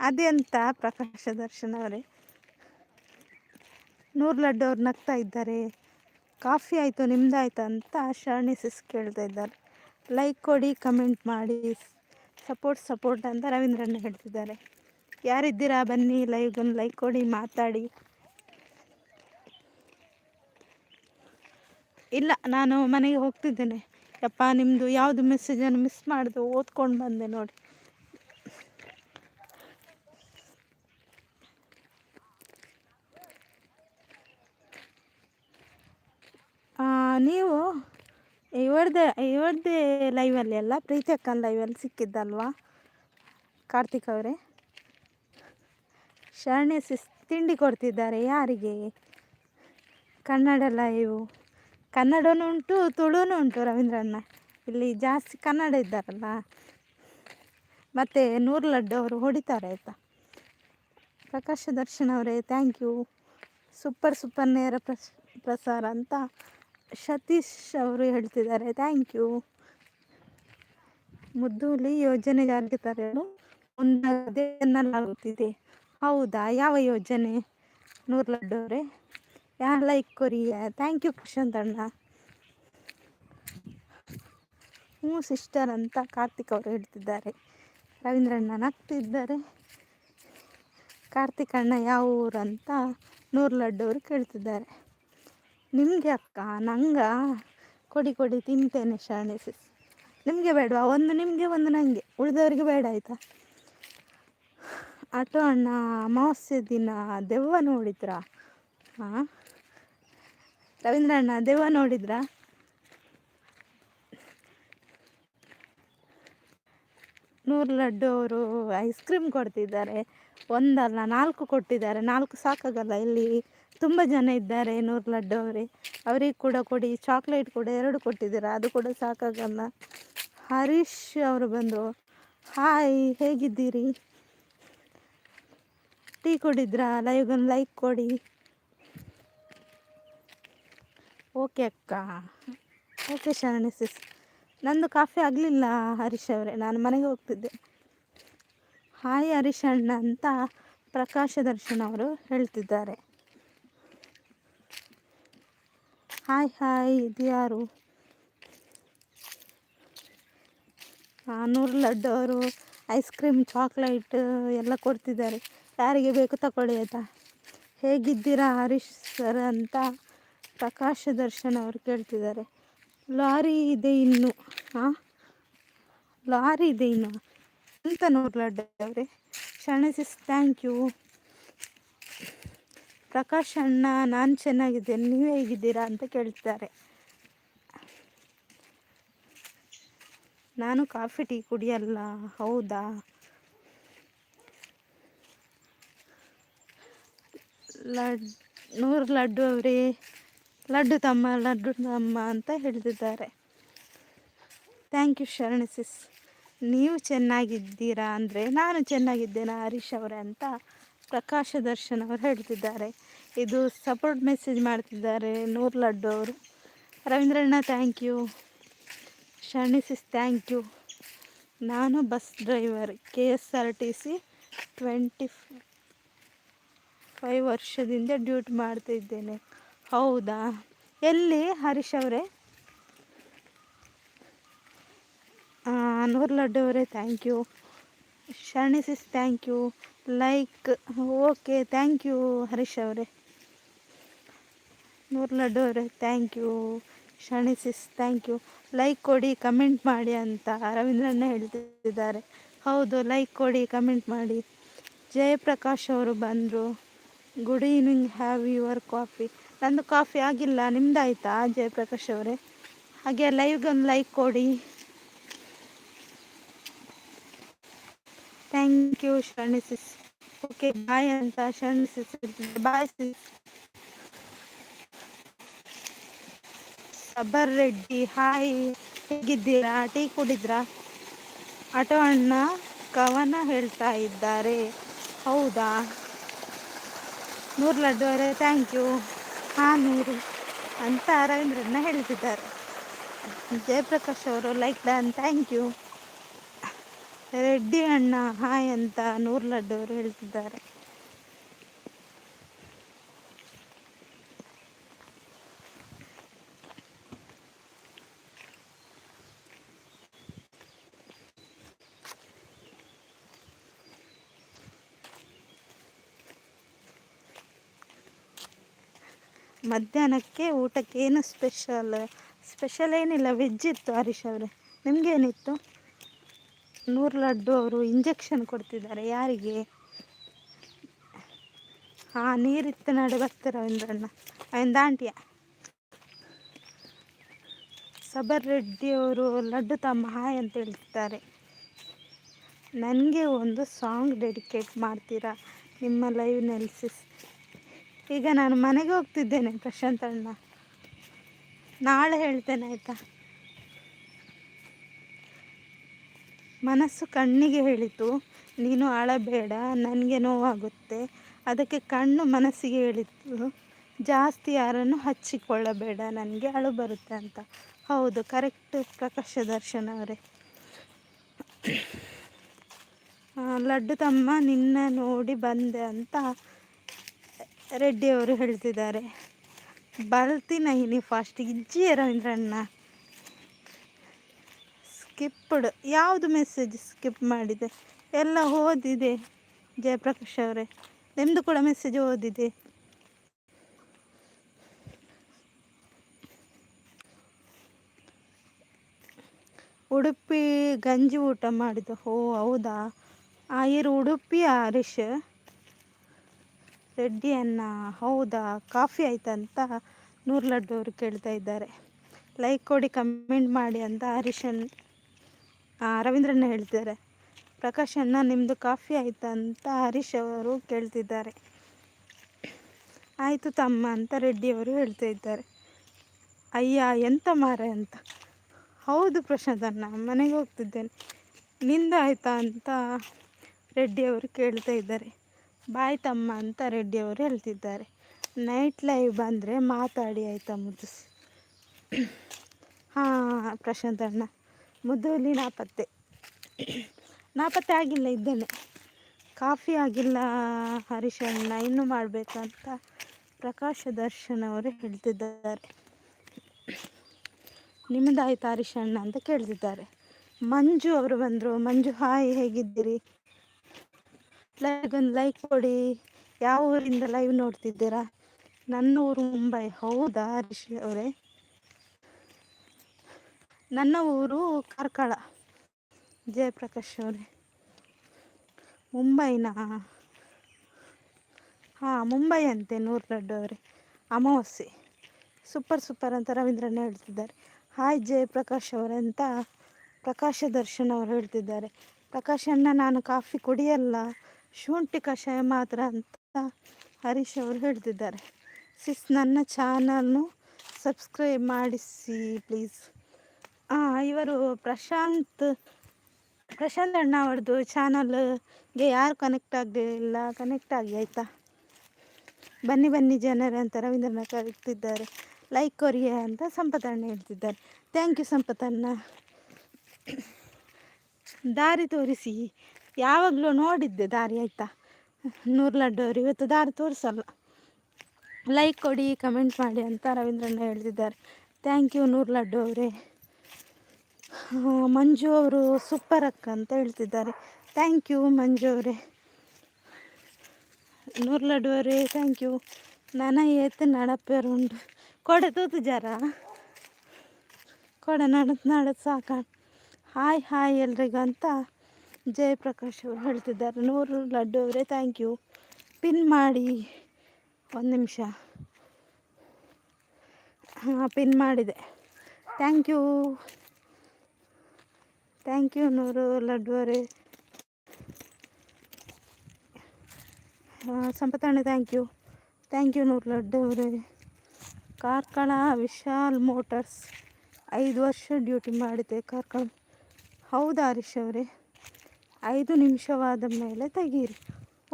ಅದೆಂತ ಪ್ರಕಾಶ ದರ್ಶನ್ ಅವರೇ, 100 ಲಡ್ಡು ಅವ್ರು ನಗ್ತಾ ಇದ್ದಾರೆ. ಕಾಫಿ ಆಯಿತು, ನಿಮ್ದಾಯ್ತಾ ಅಂತ ಶರಣಿ ಸಿಸ್ ಕೇಳ್ತಾ ಇದ್ದಾರೆ. ಲೈಕ್ ಕೊಡಿ, ಕಮೆಂಟ್ ಮಾಡಿ, ಸಪೋರ್ಟ್ ಅಂತ ರವೀಂದ್ರಣ್ಣ ಹೇಳ್ತಿದ್ದಾರೆ. ಯಾರಿದ್ದೀರಾ ಬನ್ನಿ ಲೈವ್ಗೊಂದು ಲೈಕ್ ಕೊಡಿ, ಮಾತಾಡಿ. ಇಲ್ಲ, ನಾನು ಮನೆಗೆ ಹೋಗ್ತಿದ್ದೇನೆ. ಯಪ್ಪ, ನಿಮ್ಮದು ಯಾವುದು ಮೆಸೇಜನ್ನು ಮಿಸ್ ಮಾಡಿದ್ದು ಓದ್ಕೊಂಡು ಬಂದೆ ನೋಡಿ. ನೀವು ಇವರದ್ದೇ ಲೈವಲ್ಲಿ ಅಲ್ಲ, ಪ್ರೀತಿ ಅಕ್ಕನ ಲೈವಲ್ಲಿ ಸಿಕ್ಕಿದ್ದಲ್ವಾ ಕಾರ್ತಿಕ್ ಅವರೇ? ಶರಣೆ ಸಿಸ್ ತಿಂಡಿ ಕೊಡ್ತಿದ್ದಾರೆ ಯಾರಿಗೆ? ಕನ್ನಡ ಲೈವ್, ಕನ್ನಡನೂ ಉಂಟು, ತುಳುನೂ ಉಂಟು. ರವೀಂದ್ರಣ್ಣ ಇಲ್ಲಿ ಜಾಸ್ತಿ ಕನ್ನಡ ಇದ್ದಾರಲ್ಲ, ಮತ್ತು 100 ಲಡ್ಡು ಅವರು ಹೊಡಿತಾರೆ ಆಯಿತಾ. ಪ್ರಕಾಶ ದರ್ಶನ್ ಅವರೇ ಥ್ಯಾಂಕ್ ಯು. ಸೂಪರ್ ನೇರ ಪ್ರಸಾರ ಅಂತ ಸತೀಶ್ ಅವರು ಹೇಳ್ತಿದ್ದಾರೆ, ಥ್ಯಾಂಕ್ ಯು. ಮುದ್ದೂಲಿ ಯೋಜನೆ ಜಾರಿಗೆ ತರಲು ಮುಂದಾಗದೆ ಎನ್ನಲಾಗುತ್ತಿದೆ. ಹೌದಾ, ಯಾವ ಯೋಜನೆ? 100 ಲಡ್ಡು ಅವರೇ ಯಾರು ಲೈಕ್ ಕೊರಿಯ? ಥ್ಯಾಂಕ್ ಯು ಪ್ರಶಾಂತ್ ಅಣ್ಣ. ಸಿಸ್ಟರ್ ಅಂತ ಕಾರ್ತಿಕ್ ಅವರು ಹೇಳ್ತಿದ್ದಾರೆ. ರವೀಂದ್ರಣ್ಣ ನಗ್ತಿದ್ದಾರೆ. ಕಾರ್ತಿಕ್ ಅಣ್ಣ ಯಾವ ಊರಂತ 100 ಲಡ್ಡು ಅವರು ಕೇಳ್ತಿದ್ದಾರೆ. ನಿಮಗೆ ಅಕ್ಕ? ಕೊಡಿ ತಿಂತೇನೆ ಶರಣೆ ಸಿಸ್. ನಿಮಗೆ ಬೇಡವಾ? ಒಂದು ನಿಮಗೆ, ಒಂದು ನನಗೆ, ಉಳಿದವರಿಗೆ ಬೇಡ ಆಯಿತಾ. ಆಟೋ ಅಣ್ಣ ಅಮಾವಾಸ್ಯೆ ದಿನ ದೆವ್ವ ನೋಡಿದ್ರಾ? ಹಾಂ ರವೀಂದ್ರಣ್ಣ, ದೆವ್ವ ನೋಡಿದ್ರಾ? ನೂರು ಲಡ್ಡು ಅವರು ಐಸ್ ಕ್ರೀಮ್ ಕೊಡ್ತಿದ್ದಾರೆ. ಒಂದಲ್ಲ 4 ಕೊಟ್ಟಿದ್ದಾರೆ. 4 ಸಾಕಾಗಲ್ಲ, ಇಲ್ಲಿ ತುಂಬ ಜನ ಇದ್ದಾರೆ. 100 ಲಡ್ಡು ಅವರಿಗೆ ಕೂಡ ಕೊಡಿ. ಚಾಕ್ಲೇಟ್ ಕೂಡ 2 ಕೊಟ್ಟಿದ್ದೀರಾ, ಅದು ಕೂಡ ಸಾಕಾಗಲ್ಲ. ಹರೀಶ್ ಅವರು ಬಂದರು. ಹಾಯ್, ಹೇಗಿದ್ದೀರಿ? ಟೀ ಕುಡಿದ್ರಾ? ಲೈವ್ಗೊಂದು ಲೈಕ್ ಕೊಡಿ. ಓಕೆ ಅಕ್ಕ, ಓಕೆ ಶರಣಿ ಸಿಸ್. ನಂದು ಕಾಫಿ ಆಗಲಿಲ್ಲ ಹರೀಶ್ ಅವರೇ, ನಾನು ಮನೆಗೆ ಹೋಗ್ತಿದ್ದೆ. ಹಾಯ್ ಹರೀಶ್ ಅಣ್ಣ ಅಂತ ಪ್ರಕಾಶ ದರ್ಶನ್ ಅವರು ಹೇಳ್ತಿದ್ದಾರೆ. ಹಾಯ್, ಇದು ಯಾರು? 100 ಲಡ್ಡು ಅವರು ಐಸ್ ಕ್ರೀಮ್, ಚಾಕ್ಲೇಟ್ ಎಲ್ಲ ಕೊಡ್ತಿದ್ದಾರೆ. ಯಾರಿಗೆ ಬೇಕು ತಗೊಳ್ಳಿ ಆಯಿತಾ. ಹೇಗಿದ್ದೀರಾ ಹರೀಶ್ ಸರ್ ಅಂತ ಪ್ರಕಾಶ ದರ್ಶನ್ ಅವರು ಕೇಳ್ತಿದ್ದಾರೆ. ಲಾರಿ ಇದೆ ಇನ್ನು. ಲಾರಿ ಇದೆ ಇನ್ನು ಅಂತ 100 ಲಡ್ಡು ಅವರೇ. ಶರಣೆ ಸಿಸ್ ಥ್ಯಾಂಕ್ ಯು. ಪ್ರಕಾಶ್ ಅಣ್ಣ ನಾನು ಚೆನ್ನಾಗಿದ್ದೇನೆ, ನೀವು ಹೇಗಿದ್ದೀರಾ ಅಂತ ಕೇಳ್ತಾರೆ. ನಾನು ಕಾಫಿ ಟೀ ಕುಡಿಯಲ್ಲ. ಹೌದಾ? 100 ಲಡ್ಡು ಅವರೇ ಲಡ್ಡು ತಮ್ಮ ಅಂತ ಹೇಳ್ತಿದ್ದಾರೆ. Thank you Sharane sis. ನೀವು ಚೆನ್ನಾಗಿದ್ದೀರಾ ಅಂದರೆ ನಾನು ಚೆನ್ನಾಗಿದ್ದೇನೆ ಹರೀಶ್ ಅವರೇ ಅಂತ ಪ್ರಕಾಶ ದರ್ಶನ್ ಅವರು ಹೇಳ್ತಿದ್ದಾರೆ. ಇದು ಸಪೋರ್ಟ್ ಮೆಸೇಜ್ ಮಾಡ್ತಿದ್ದಾರೆ 100 ಲಡ್ಡು ಅವರು. ರವೀಂದ್ರಣ್ಣ thank you. Sharani sis thank you. ನಾನು ಬಸ್ ಡ್ರೈವರ್, KSRTC 25 ವರ್ಷದಿಂದ ಡ್ಯೂಟಿ ಮಾಡ್ತಿದ್ದೇನೆ. ಹೌದಾ? ಎಲ್ಲಿ ಹರೀಶ್ ಅವರೇ? 100 ಲಡ್ಡು ಅವರೇ thank you. Sharani sis thank you. Like okay, thank you Harish ಅವರೇ. 100 ಲಡ್ಡು ಅವರೇ thank you. Sharani sis thank you. Like ಕೊಡಿ, ಕಮೆಂಟ್ ಮಾಡಿ ಅಂತ ರವೀಂದ್ರಣ್ಣ ಹೇಳ್ತಿದ್ದಾರೆ. ಹೌದು, ಲೈಕ್ ಕೊಡಿ, ಕಮೆಂಟ್ ಮಾಡಿ. ಜಯಪ್ರಕಾಶ್ ಅವರು ಬಂದರು. Good evening, have your coffee? ನಂದು ಕಾಫಿ ಆಗಿಲ್ಲ, ನಿಮ್ದಾಯ್ತಾ ಜಯಪ್ರಕಾಶ್ ಅವರೇ? ಹಾಗೆ ಲೈವ್ಗೊಂದು ಲೈಕ್ ಕೊಡಿ. Thank you Sharani sis. Okay bye ಅಂತ ಶರಣಿ ಸಿಸ್ ಹೇಳ್ತಿದ್ದೆ. Bye sis. Sabar Reddy hi, ಹೇಗಿದ್ದೀರಾ? ಟೀ ಕುಡಿದ್ರಾ? ಆಟೋ ಅಣ್ಣ ಕವನ ಹೇಳ್ತಾ ಇದ್ದಾರೆ. ಹೌದಾ? 100 ಲಡ್ಡು ಅವರೇ ಥ್ಯಾಂಕ್ ಯು. ಹಾಂ ನೂರು ಅಂತ ರವೀಂದ್ರಣ್ಣ ಹೇಳ್ತಿದ್ದಾರೆ. ಜಯಪ್ರಕಾಶ್ ಅವರು like done, thank you. Reddy ಅಣ್ಣ ಹಾಯ್ ಅಂತ ನೂರು ಲಡ್ಡು ಅವರು ಹೇಳ್ತಿದ್ದಾರೆ. ಮಧ್ಯಾಹ್ನಕ್ಕೆ ಊಟಕ್ಕೆ ಏನು ಸ್ಪೆಷಲ್ ಏನಿಲ್ಲ, ವೆಜ್ ಇತ್ತು ಹರೀಶ್ ಅವರೇ. ನಿಮಗೇನಿತ್ತು? ನೂರು ಲಡ್ಡು ಅವರು ಇಂಜೆಕ್ಷನ್ ಕೊಡ್ತಿದ್ದಾರೆ. ಯಾರಿಗೆ? ಹಾಂ, ನೀರಿತ್ತು ನಡೆ ಬರ್ತಾರೆ ರವೀಂದ್ರಣ್ಣ. ಅವಿಂದ ಆಂಟಿಯ ಸಬರ್ ರೆಡ್ಡಿ ಅವರು ಲಡ್ಡು ತಮ್ಮ ಹಾಯ್ ಅಂತ ಹೇಳ್ತಿದ್ದಾರೆ. ನನಗೆ ಒಂದು ಸಾಂಗ್ ಡೆಡಿಕೇಟ್ ಮಾಡ್ತೀರಾ ನಿಮ್ಮ ಲೈವ್ನಲ್ಲಿ ಸಿಸ್? ಈಗ ನಾನು ಮನೆಗೆ ಹೋಗ್ತಿದ್ದೇನೆ ಪ್ರಶಾಂತ್ ಅಣ್ಣ, ನಾಳೆ ಹೇಳ್ತೇನೆ ಆಯಿತಾ. ಮನಸ್ಸು ಕಣ್ಣಿಗೆ ಹೇಳಿತು ನೀನು ಅಳಬೇಡ, ನನಗೆ ನೋವಾಗುತ್ತೆ. ಅದಕ್ಕೆ ಕಣ್ಣು ಮನಸ್ಸಿಗೆ ಹೇಳಿತು ಜಾಸ್ತಿ ಯಾರನ್ನು ಹಚ್ಚಿಕೊಳ್ಳಬೇಡ, ನನಗೆ ಅಳು ಬರುತ್ತೆ ಅಂತ. ಹೌದು, ಕರೆಕ್ಟ್ ಪ್ರಕಾಶ ದರ್ಶನ್ ಅವರೇ. ಲಡ್ಡು ತಮ್ಮ ನಿನ್ನ ನೋಡಿ ಬಂದೆ ಅಂತ ರೆಡ್ಡಿ ಅವರು ಹೇಳ್ತಿದ್ದಾರೆ. ಬರ್ತೀನೈನಿ ಫಾಸ್ಟ್ ಇಜ್ಜಿ ರವೀಂದ್ರಣ್ಣ. ಸ್ಕಿಪ್ಡ್ ಯಾವುದು ಮೆಸೇಜ್ ಸ್ಕಿಪ್ ಮಾಡಿದೆ? ಎಲ್ಲ ಓದಿದೆ ಜಯಪ್ರಕಾಶ್ ಅವರೇ, ನಿಮ್ಮದು ಕೂಡ ಮೆಸೇಜ್ ಓದಿದೆ. ಉಡುಪಿ ಗಂಜಿ ಊಟ ಮಾಡಿದ್ದು. ಓ ಹೌದಾ, ಇರು ಉಡುಪಿ ಹರೀಶ್ ರೆಡ್ಡಿ ಅಣ್ಣ. ಹೌದಾ, ಕಾಫಿ ಆಯ್ತಂತ ನೂರು ಲಡ್ಡು ಅವರು ಕೇಳ್ತಾ ಇದ್ದಾರೆ. ಲೈಕ್ ಕೊಡಿ, ಕಮೆಂಟ್ ಮಾಡಿ ಅಂತ ರವೀಂದ್ರಣ್ಣ ಹೇಳ್ತಿದ್ದಾರೆ. ಪ್ರಕಾಶ್ ಅಣ್ಣ ನಿಮ್ಮದು ಕಾಫಿ ಆಯ್ತಾ ಅಂತ ಹರೀಶ್ ಅವರು ಕೇಳ್ತಿದ್ದಾರೆ. ಆಯಿತು ತಮ್ಮ ಅಂತ ರೆಡ್ಡಿ ಅವರು ಹೇಳ್ತಾ ಇದ್ದಾರೆ. ಅಯ್ಯ ಎಂತ ಮಾರ ಅಂತ. ಹೌದು ಪ್ರಶಾಂತ್ ಅಣ್ಣ, ಮನೆಗೆ ಹೋಗ್ತಿದ್ದೇನೆ. ನಿಂದು ಆಯಿತಾ ಅಂತ ರೆಡ್ಡಿ ಅವರು ಕೇಳ್ತಾ ಇದ್ದಾರೆ. ಬಾಯ್ ತಮ್ಮ ಅಂತ ರೆಡ್ಡಿ ಅವರು ಹೇಳ್ತಿದ್ದಾರೆ. ನೈಟ್ ಲೈವ್ ಬಂದರೆ ಮಾತಾಡಿ ಆಯಿತಾ ಮುದ್ದು? ಹಾಂ ಪ್ರಶಾಂತ್ ಅಣ್ಣ, ಮುದ್ದುಲಿ ನಾಪತ್ತೆ ಆಗಿಲ್ಲ, ಇದ್ದೇನೆ. ಕಾಫಿ ಆಗಿಲ್ಲ ಹರೀಶ್ ಅಣ್ಣ, ಇನ್ನೂ ಮಾಡಬೇಕಂತ ಪ್ರಕಾಶ ದರ್ಶನ್ ಅವರು ಹೇಳ್ತಿದ್ದಾರೆ. ನಿಮ್ಮದಾಯ್ತು ಹರೀಶ್ ಅಣ್ಣ ಅಂತ ಕೇಳ್ತಿದ್ದಾರೆ. ಮಂಜು ಅವರು ಬಂದರು. ಮಂಜು ಹಾಯ್, ಹೇಗಿದ್ದೀರಿ? ಒಂದು ಲೈಕ್ ಕೊಡಿ. ಯಾವ ಊರಿಂದ ಲೈವ್ ನೋಡ್ತಿದ್ದೀರಾ? ನನ್ನ ಊರು ಮುಂಬೈ. ಹೌದಾ ಹರೀಶ್ ಅವರೇ? ನನ್ನ ಊರು ಕಾರ್ಕಳ. ಜಯಪ್ರಕಾಶ್ ಅವರೇ, ಮುಂಬೈನಾ? ಹಾಂ, ಮುಂಬೈ ಅಂತೆ ನೂರು ಲಡ್ಡು ಅವರೇ. ಅಮಾವಾಸ್ಯೆ ಸೂಪರ್ ಅಂತ ರವೀಂದ್ರಣ್ಣ ಹೇಳ್ತಿದ್ದಾರೆ. ಹಾಯ್ ಜಯಪ್ರಕಾಶ್ ಅವರಂತ ಪ್ರಕಾಶ ದರ್ಶನ್ ಅವರು ಹೇಳ್ತಿದ್ದಾರೆ. ಪ್ರಕಾಶ್ ಅಣ್ಣ, ನಾನು ಕಾಫಿ ಕುಡಿಯಲ್ಲ, ಶುಂಠಿ ಕಷಾಯ ಮಾತ್ರ ಅಂತ ಹರೀಶ್ ಅವರು ಹೇಳ್ತಿದ್ದಾರೆ. ಸಿಸ್, ನನ್ನ ಚಾನಲ್ನು ಸಬ್ಸ್ಕ್ರೈಬ್ ಮಾಡಿಸಿ ಪ್ಲೀಸ್. ಇವರು ಪ್ರಶಾಂತ್ ಅಣ್ಣ ಅವ್ರದ್ದು ಚಾನಲ್ಗೆ ಯಾರು ಕನೆಕ್ಟ್ ಆಗಲಿಲ್ಲ, ಕನೆಕ್ಟ್ ಆಗಿ ಆಯಿತಾ. ಬನ್ನಿ ಜನರೇ ಅಂತ ರವೀಂದ್ರನಾಥ್ ಕರೀತಿದ್ದಾರೆ. ಲೈಕ್ ಕೊರಿಯಾ ಅಂತ ಸಂಪತ್ತಣ್ಣ ಹೇಳ್ತಿದ್ದಾರೆ. ಥ್ಯಾಂಕ್ ಯು ಸಂಪತ್ತಣ್ಣ. ದಾರಿ ತೋರಿಸಿ. ಯಾವಾಗಲೂ ನೋಡಿದ್ದೆ ದಾರಿ ಆಯಿತಾ. ನೂರು ಲಡ್ಡು ಅವರು ಇವತ್ತು ದಾರಿ ತೋರಿಸಲ್ಲ. ಲೈಕ್ ಕೊಡಿ, ಕಮೆಂಟ್ ಮಾಡಿ ಅಂತ ರವೀಂದ್ರಣ್ಣ ಹೇಳ್ತಿದ್ದಾರೆ. ಥ್ಯಾಂಕ್ ಯು ನೂರು ಲಡ್ಡು ಅವರೇ. ಮಂಜು ಅವರು ಸೂಪರ್ ಅಕ್ಕ ಅಂತ ಹೇಳ್ತಿದ್ದಾರೆ. ಥ್ಯಾಂಕ್ ಯು ಮಂಜು ಅವರೇ. ನೂರು ಲಡ್ಡು ಅವರೇ ಥ್ಯಾಂಕ್ ಯು. ಏತು ನಡಪೇರುಂಡು ಕೊಡೆ ತೂತು ಜರ ಕೊಡೆ ನಡದು ಸಾಕ. ಹಾಯ್ ಎಲ್ರಿಗೂ ಅಂತ ಜಯಪ್ರಕಾಶ್ ಅವರು ಹೇಳ್ತಿದ್ದಾರೆ. ನೂರು ಲಡ್ಡು ಅವರೇ ಥ್ಯಾಂಕ್ ಯು. ಪಿನ್ ಮಾಡಿ, ಒಂದು ನಿಮಿಷ. ಪಿನ್ ಮಾಡಿದೆ. ಥ್ಯಾಂಕ್ ಯು ನೂರು ಲಡ್ಡು ಅವರೇ. ಸಂಪತ್ತಣ್ಣ ಥ್ಯಾಂಕ್ ಯು ನೂರು ಲಡ್ಡು ಅವರೇ. ಕಾರ್ಕಳ ವಿಶಾಲ್ ಮೋಟರ್ಸ್ 5 ವರ್ಷ ಡ್ಯೂಟಿ ಮಾಡಿದೆ ಕಾರ್ಕಳ. ಹೌದಾ ಹರೀಶ್ ಅವರೇ? 5 ನಿಮಿಷವಾದ ಮೇಲೆ ತೆಗೀರಿ.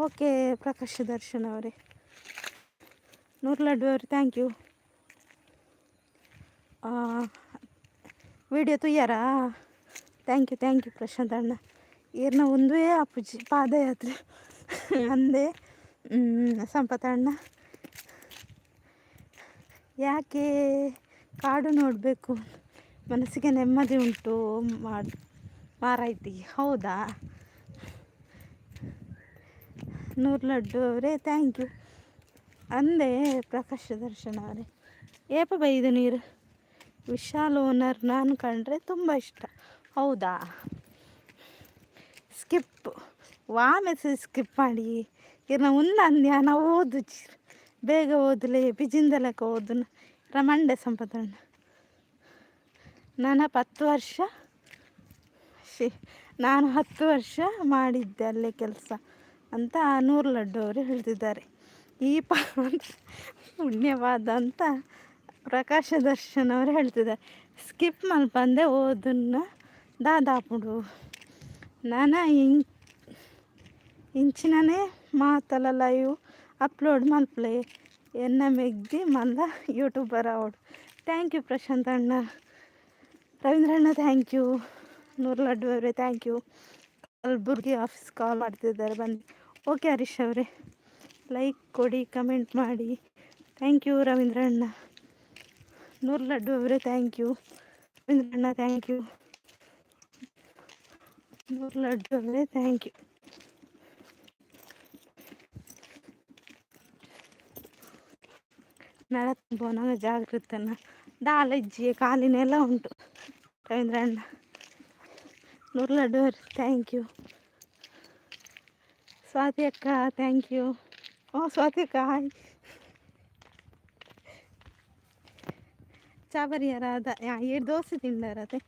ಓಕೆ ಪ್ರಕಾಶ್ ದರ್ಶನ್ ಅವರೇ. ನೂರು ಲಡ್ಡು ಅವರು ಥ್ಯಾಂಕ್ ಯು. ವಿಡಿಯೋ ತುಯ್ಯಾರಾ? ಥ್ಯಾಂಕ್ ಯು ಪ್ರಶಾಂತ್ ಅಣ್ಣ. ಈರ್ನ ಒಂದೇ ಅಪ್ಪುಜಿ ಪಾದಯಾತ್ರೆ ಅಂದೆ ಸಂಪತ್ ಅಣ್ಣ. ಯಾಕೆ ಕಾಡು ನೋಡಬೇಕು, ಮನಸ್ಸಿಗೆ ನೆಮ್ಮದಿ ಉಂಟು ಮಾರಾಯ್ತಿ. ಹೌದಾ? ನೂರು ಲಡ್ಡು ಅವರೇ ಥ್ಯಾಂಕ್ ಯು ಅಂದೆ. ಪ್ರಕಾಶ್ ದರ್ಶನ ಅವರೇ ಏಪ ಬೈದು ನೀರು. ವಿಶಾಲ್ ಓನರ್ ನಾನು ಕಂಡ್ರೆ ತುಂಬ ಇಷ್ಟ. ಹೌದಾ? ಸ್ಕಿಪ್ ಮೆಸೇಜ್ ಸ್ಕಿಪ್ ಮಾಡಿ ಇರ್ನ ಅಂದ್ಯ ನಾವು ಓದು ಬೇಗ ಓದಲಿ ಬಿಜಿಂದಲಕ ಓದು ರಮಂಡೆ ಸಂಪದಣ್ಣ. ನಾನು 10 ವರ್ಷ ಮಾಡಿದ್ದೆ ಅಲ್ಲೇ ಕೆಲಸ ಅಂತ ನೂರು ಲಡ್ಡು ಅವರು ಹೇಳ್ತಿದ್ದಾರೆ. ಈ ಪುಣ್ಯವಾದ ಅಂತ ಪ್ರಕಾಶ ದರ್ಶನ್ ಅವರು ಹೇಳ್ತಿದ್ದಾರೆ. ಸ್ಕಿಪ್ ಮಲ್ಪಂದೆ ಓದನ್ನ ದಾದಾಪುಡು ನಾನು ಇಂಚಿನೇ ಮಾತಲ್ಲ ಲೈವ್ ಅಪ್ಲೋಡ್ ಮಲ್ಪಲೆ ಎನ್ನ ಮೆಗ್ದಿ ಮಲ್ಲ ಯೂಟ್ಯೂಬರ್ ಅವಡು. ಥ್ಯಾಂಕ್ ಯು ಪ್ರಶಾಂತ್ ಅಣ್ಣ. ರವೀಂದ್ರ ಅಣ್ಣ ಥ್ಯಾಂಕ್ ಯು. ನೂರು ಲಡ್ಡು ಅವರೇ ಥ್ಯಾಂಕ್ ಯು. ಕಲಬುರ್ಗಿ ಆಫೀಸ್ ಕಾಲ್ ಮಾಡ್ತಿದ್ದಾರೆ ಬನ್ನಿ. ಓಕೆ ಹರೀಶ್ ಅವರೇ ಲೈಕ್ ಕೊಡಿ, ಕಮೆಂಟ್ ಮಾಡಿ. ಥ್ಯಾಂಕ್ ಯು ರವೀಂದ್ರ ಅಣ್ಣ. ನೂರು ಲಡ್ಡು ಅವರೇ ಥ್ಯಾಂಕ್ ಯು. ರವೀಂದ್ರ ಅಣ್ಣ ಥ್ಯಾಂಕ್ ಯು. ನೂರು ಲಡ್ಡು ಅವರೇ ಥ್ಯಾಂಕ್ ಯು. ನಡತ್ಬೋನಾಗ ಜಾಗೃತನ ದಾಲಜ್ಜಿ ಕಾಲಿನೆಲ್ಲ ಉಂಟು. ರವೀಂದ್ರ ಅಣ್ಣ. ನೂರು ಲಡ್ಡು ಅವರೇ ಥ್ಯಾಂಕ್ ಯು. ಸ್ವಾತಿ ಅಕ್ಕ ಥ್ಯಾಂಕ್ ಯು. ಸ್ವಾತಿ ಅಕ್ಕ ಹಾಯ್. ಚಾಬರಿಯರಾದ 7 ದೋಸೆ ತಿಂಡರತೆ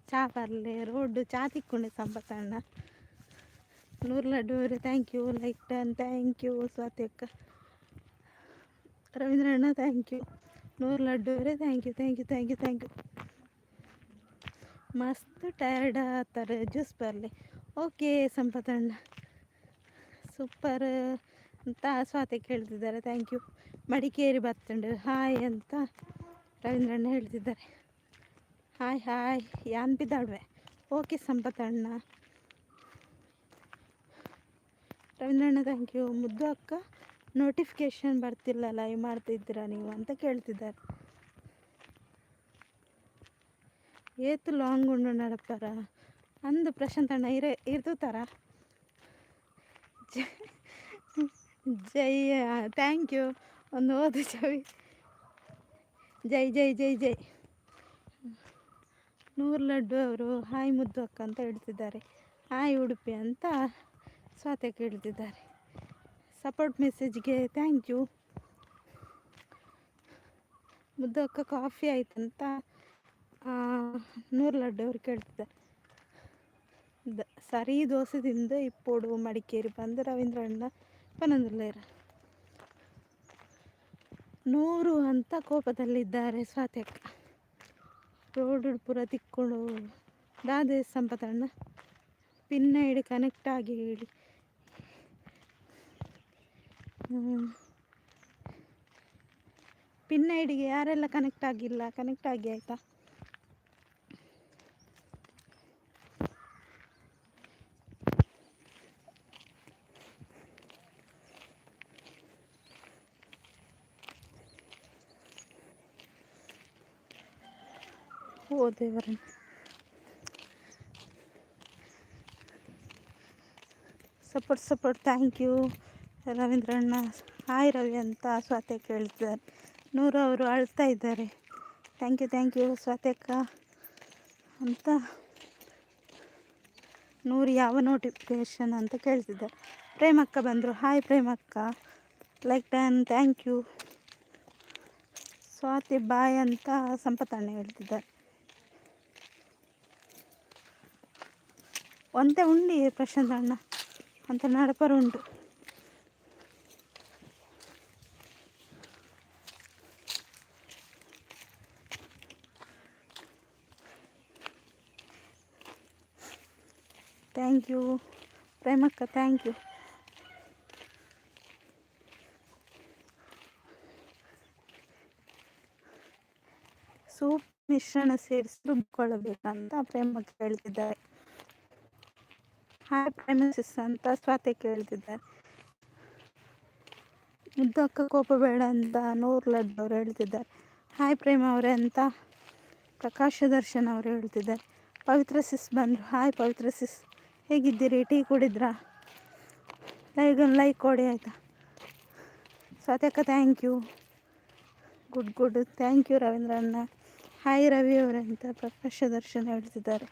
ಚಾ ಬರ್ಲೆ ರೋಡ್ ಚಾ ತಿಕ್ಕೊಂಡೆ ಸಂಪತ್ತಣ್ಣ. ನೂರು ಲಡ್ಡು ಅವರೇ thank you. Like done thank you Swathi ಅಕ್ಕ. ರವೀಂದ್ರ ಅಣ್ಣ ಥ್ಯಾಂಕ್ ಯು. ನೂರು ಲಡ್ಡು ಅವರೇ ಥ್ಯಾಂಕ್ ಯು. ಮಸ್ತ್ ಟಯರ್ಡ್ ಆತಾರೆ ಜ್ಯೂಸ್ ಬರಲಿ. ಓಕೆ ಸಂಪತ್ತಣ್ಣ ಸೂಪರ್ ಅಂತ ಸ್ವಾತಿ ಹೇಳ್ತಿದ್ದಾರೆ. Thank you. ಮಡಿಕೇರಿ ಬರ್ತಂಡು ಹಾಯ್ ಅಂತ ರವೀಂದ್ರಣ್ಣ ಹೇಳ್ತಿದ್ದಾರೆ. ಹಾಯ್ ಯಾನ್ ಬಿದ್ದಾಡ್ವೆ. ಓಕೆ ಸಂಪತ್ತಣ್ಣ. ರವೀಂದ್ರಣ್ಣ ಥ್ಯಾಂಕ್ ಯು. ಮುದ್ದು ಅಕ್ಕ ನೋಟಿಫಿಕೇಶನ್ ಬರ್ತಿಲ್ಲ ಲೈವ್ ಮಾಡ್ತಿದ್ದೀರಾ ನೀವು ಅಂತ ಕೇಳ್ತಿದ್ದಾರೆ. ಏತು ಲಾಂಗ್ ಉಂಡು ನಡಪಾರ ಅಂದು ಪ್ರಶಾಂತ್ ಅಣ್ಣ ಇರ್ತಾರ. ಜೈ ಥ್ಯಾಂಕ್ ಯು. ಒಂದು ಓದು ಜೈ. ನೂರು ಲಡ್ಡು ಅವರು ಹಾಯ್ ಮುದ್ದು ಅಕ್ಕ ಅಂತ ಹೇಳ್ತಿದ್ದಾರೆ. ಹಾಯ್ ಉಡುಪಿ ಅಂತ ಸ್ವಾತಿ ಕೇಳ್ತಿದ್ದಾರೆ. ಸಪೋರ್ಟ್ ಮೆಸೇಜ್ಗೆ ಥ್ಯಾಂಕ್ ಯು. ಮುದ್ದು ಅಕ್ಕ ಕಾಫಿ ಆಯ್ತಂತ ನೂರು ಲಡ್ಡು ಅವ್ರು ಕೇಳ್ತಿದ್ದಾರೆ. ಸರಿ ದೋಸೆ ತಿಂದು ಇಪ್ಪೋಡು ಮಡಿಕೇರಿ ಬಂದು ರವೀಂದ್ರ ಅಣ್ಣ ಪನಂದಲ್ಲೇರ 100 ಅಂತ ಕೋಪದಲ್ಲಿದ್ದಾರೆ ಸ್ವಾತಿ ಅಕ್ಕ. ರೋಡ್ ಪುರ ತಿಕ್ಕೊಂಡು ದಾದೆ ಸಂಪತ್ತಣ್ಣ ಪಿನ್ನ ಹಿಡಿ ಕನೆಕ್ಟ್ ಆಗಿ ಹೇಳಿ. ಪಿನ್ನ ಹಿಡಿಗೆ ಯಾರೆಲ್ಲ ಕನೆಕ್ಟ್ ಆಗಿಲ್ಲ ಕನೆಕ್ಟ್ ಆಗಿ ಆಯಿತಾ. ಓ ದೇವರನ್ನ ಸಪೋರ್ಟ್ ಥ್ಯಾಂಕ್ ಯು ರವೀಂದ್ರ ಅಣ್ಣ. ಹಾಯ್ ರವಿ ಅಂತ ಸ್ವಾತಿ ಕೇಳ್ತಿದ್ದಾರೆ. 100 ಅವರು ಅಳ್ತಾ ಇದ್ದಾರೆ. ಥ್ಯಾಂಕ್ ಯು ಸ್ವಾತಿ ಅಕ್ಕ ಅಂತ 100 ಯಾವ ನೋಟಿಫಿಕೇಶನ್ ಅಂತ ಕೇಳ್ತಿದ್ದಾರೆ. ಪ್ರೇಮಕ್ಕ ಬಂದರು. ಹಾಯ್ ಪ್ರೇಮಕ್ಕ like done thank you. Swathi bye ಅಂತ ಸಂಪತ್ತಣ್ಣ ಹೇಳ್ತಿದ್ದಾರೆ. ಒಂದೇ ಉಂಡಿ ಪ್ರಶಾಂತ್ ಅಣ್ಣ ಅಂತ ನಡಪರು ಉಂಟು. ಥ್ಯಾಂಕ್ ಯು ಪ್ರೇಮಕ್ಕ ಥ್ಯಾಂಕ್ ಯು. ಮಿಶ್ರಣ ಸೇರಿಸಿ ರುಬ್ಬಿಕೊಳ್ಳಬೇಕಂತ ಪ್ರೇಮ ಕೇಳ್ತಿದ್ದಾರೆ. ಹಾಯ್ ಪ್ರೇಮಿಸಿಸ್ ಅಂತ ಸ್ವಾತಿ ಕೇಳ್ತಿದ್ದಾರೆ. ಮುದ್ದಕ್ಕ ಕೋಪ ಬೇಡ ಅಂತ 100 ಲಡ್ಡು ಅವ್ರು ಹೇಳ್ತಿದ್ದಾರೆ. ಹಾಯ್ ಪ್ರೇಮ ಅವರೇ ಅಂತ ಪ್ರಕಾಶ ದರ್ಶನ್ ಅವರು ಹೇಳ್ತಿದ್ದಾರೆ. ಪವಿತ್ರ ಸಿಸ್ ಬಂದರು. ಹಾಯ್ ಪವಿತ್ರ ಸಿಸ್, ಹೇಗಿದ್ದೀರಿ? ಟೀ ಕುಡಿದ್ರಾ? ಲೈಗೊಂದು ಲೈಕ್ ಕೊಡಿ ಆಯಿತಾ. ಸ್ವಾತಕ್ಕ thank you. Good thank you ರವೀಂದ್ರಣ್ಣ. ಹಾಯ್ ರವಿ ಅವರೇ ಅಂತ ಪ್ರಕಾಶ ದರ್ಶನ್ ಹೇಳ್ತಿದ್ದಾರೆ.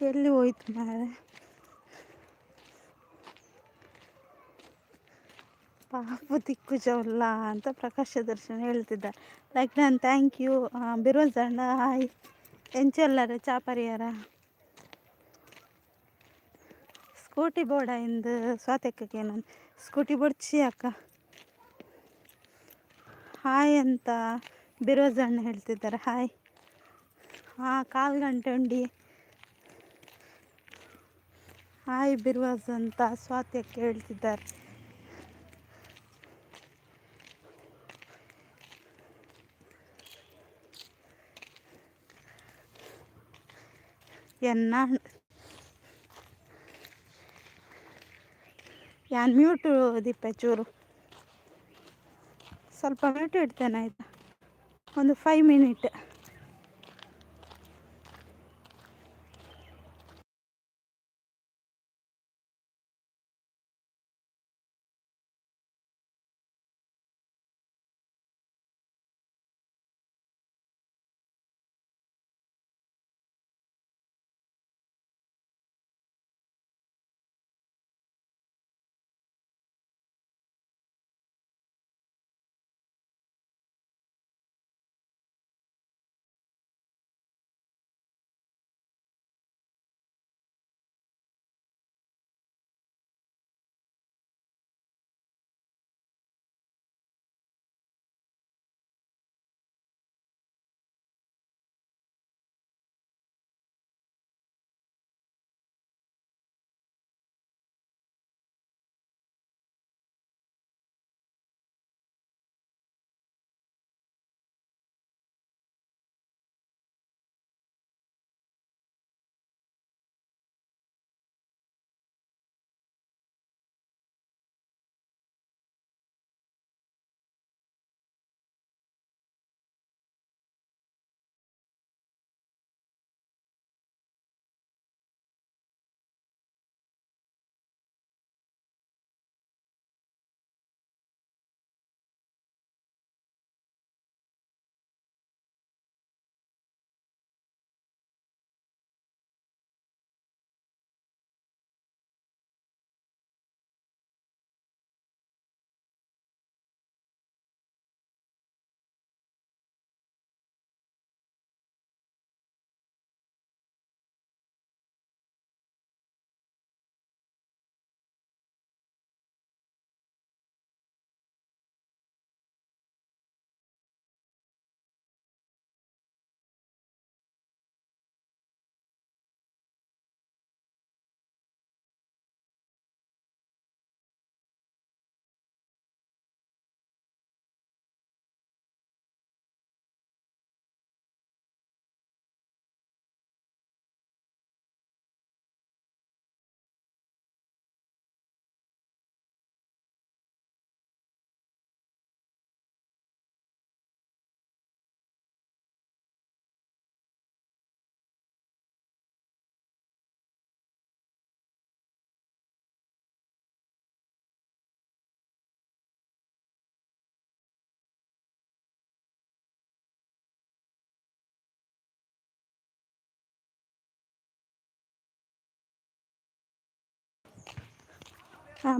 ಎಲ್ಲಿ ಹೋಯ್ತು ಮಾರೆ? ಪಾಪು ದಿಕ್ಕು ಜವಲ್ಲ ಅಂತ ಪ್ರಕಾಶ ದರ್ಶನ್ ಹೇಳ್ತಿದ್ದಾರೆ. ಲೈಕ್ ನಾನು ಥ್ಯಾಂಕ್ ಯು. ಬಿರೋಜಣ್ಣ ಹಾಯ್. ಎಂಚೆಲ್ಲರ ಚಾಪರಿಯಾರ ಸ್ಕೂಟಿ ಬೋರ್ಡ ಇಂದು ಸ್ವಾತಕ್ಕಕ್ಕೆ ನಾನು ಸ್ಕೂಟಿ ಬೋಡ್ಚಿ ಅಕ್ಕ ಹಾಯ್ ಅಂತ ಬಿರೋಜಣ್ಣ ಹೇಳ್ತಿದ್ದಾರೆ. ಹಾಯ್. ಹಾಂ, 1/4 ಗಂಟೆ ಉಂಡಿ. ಹಾಯ್ ಬಿರ್ವಾಜ್ ಅಂತ ಸ್ವಾತ್ಯಕ್ಕೆ ಹೇಳ್ತಿದ್ದಾರೆ. ಯಾನ್ ಮ್ಯೂಟು ದೀಪ ಚೂರು ಸ್ವಲ್ಪ ಮ್ಯೂಟ್ ಇಡ್ತೇನೆ ಆಯಿತಾ, ಒಂದು 5 ಮಿನಿಟ್.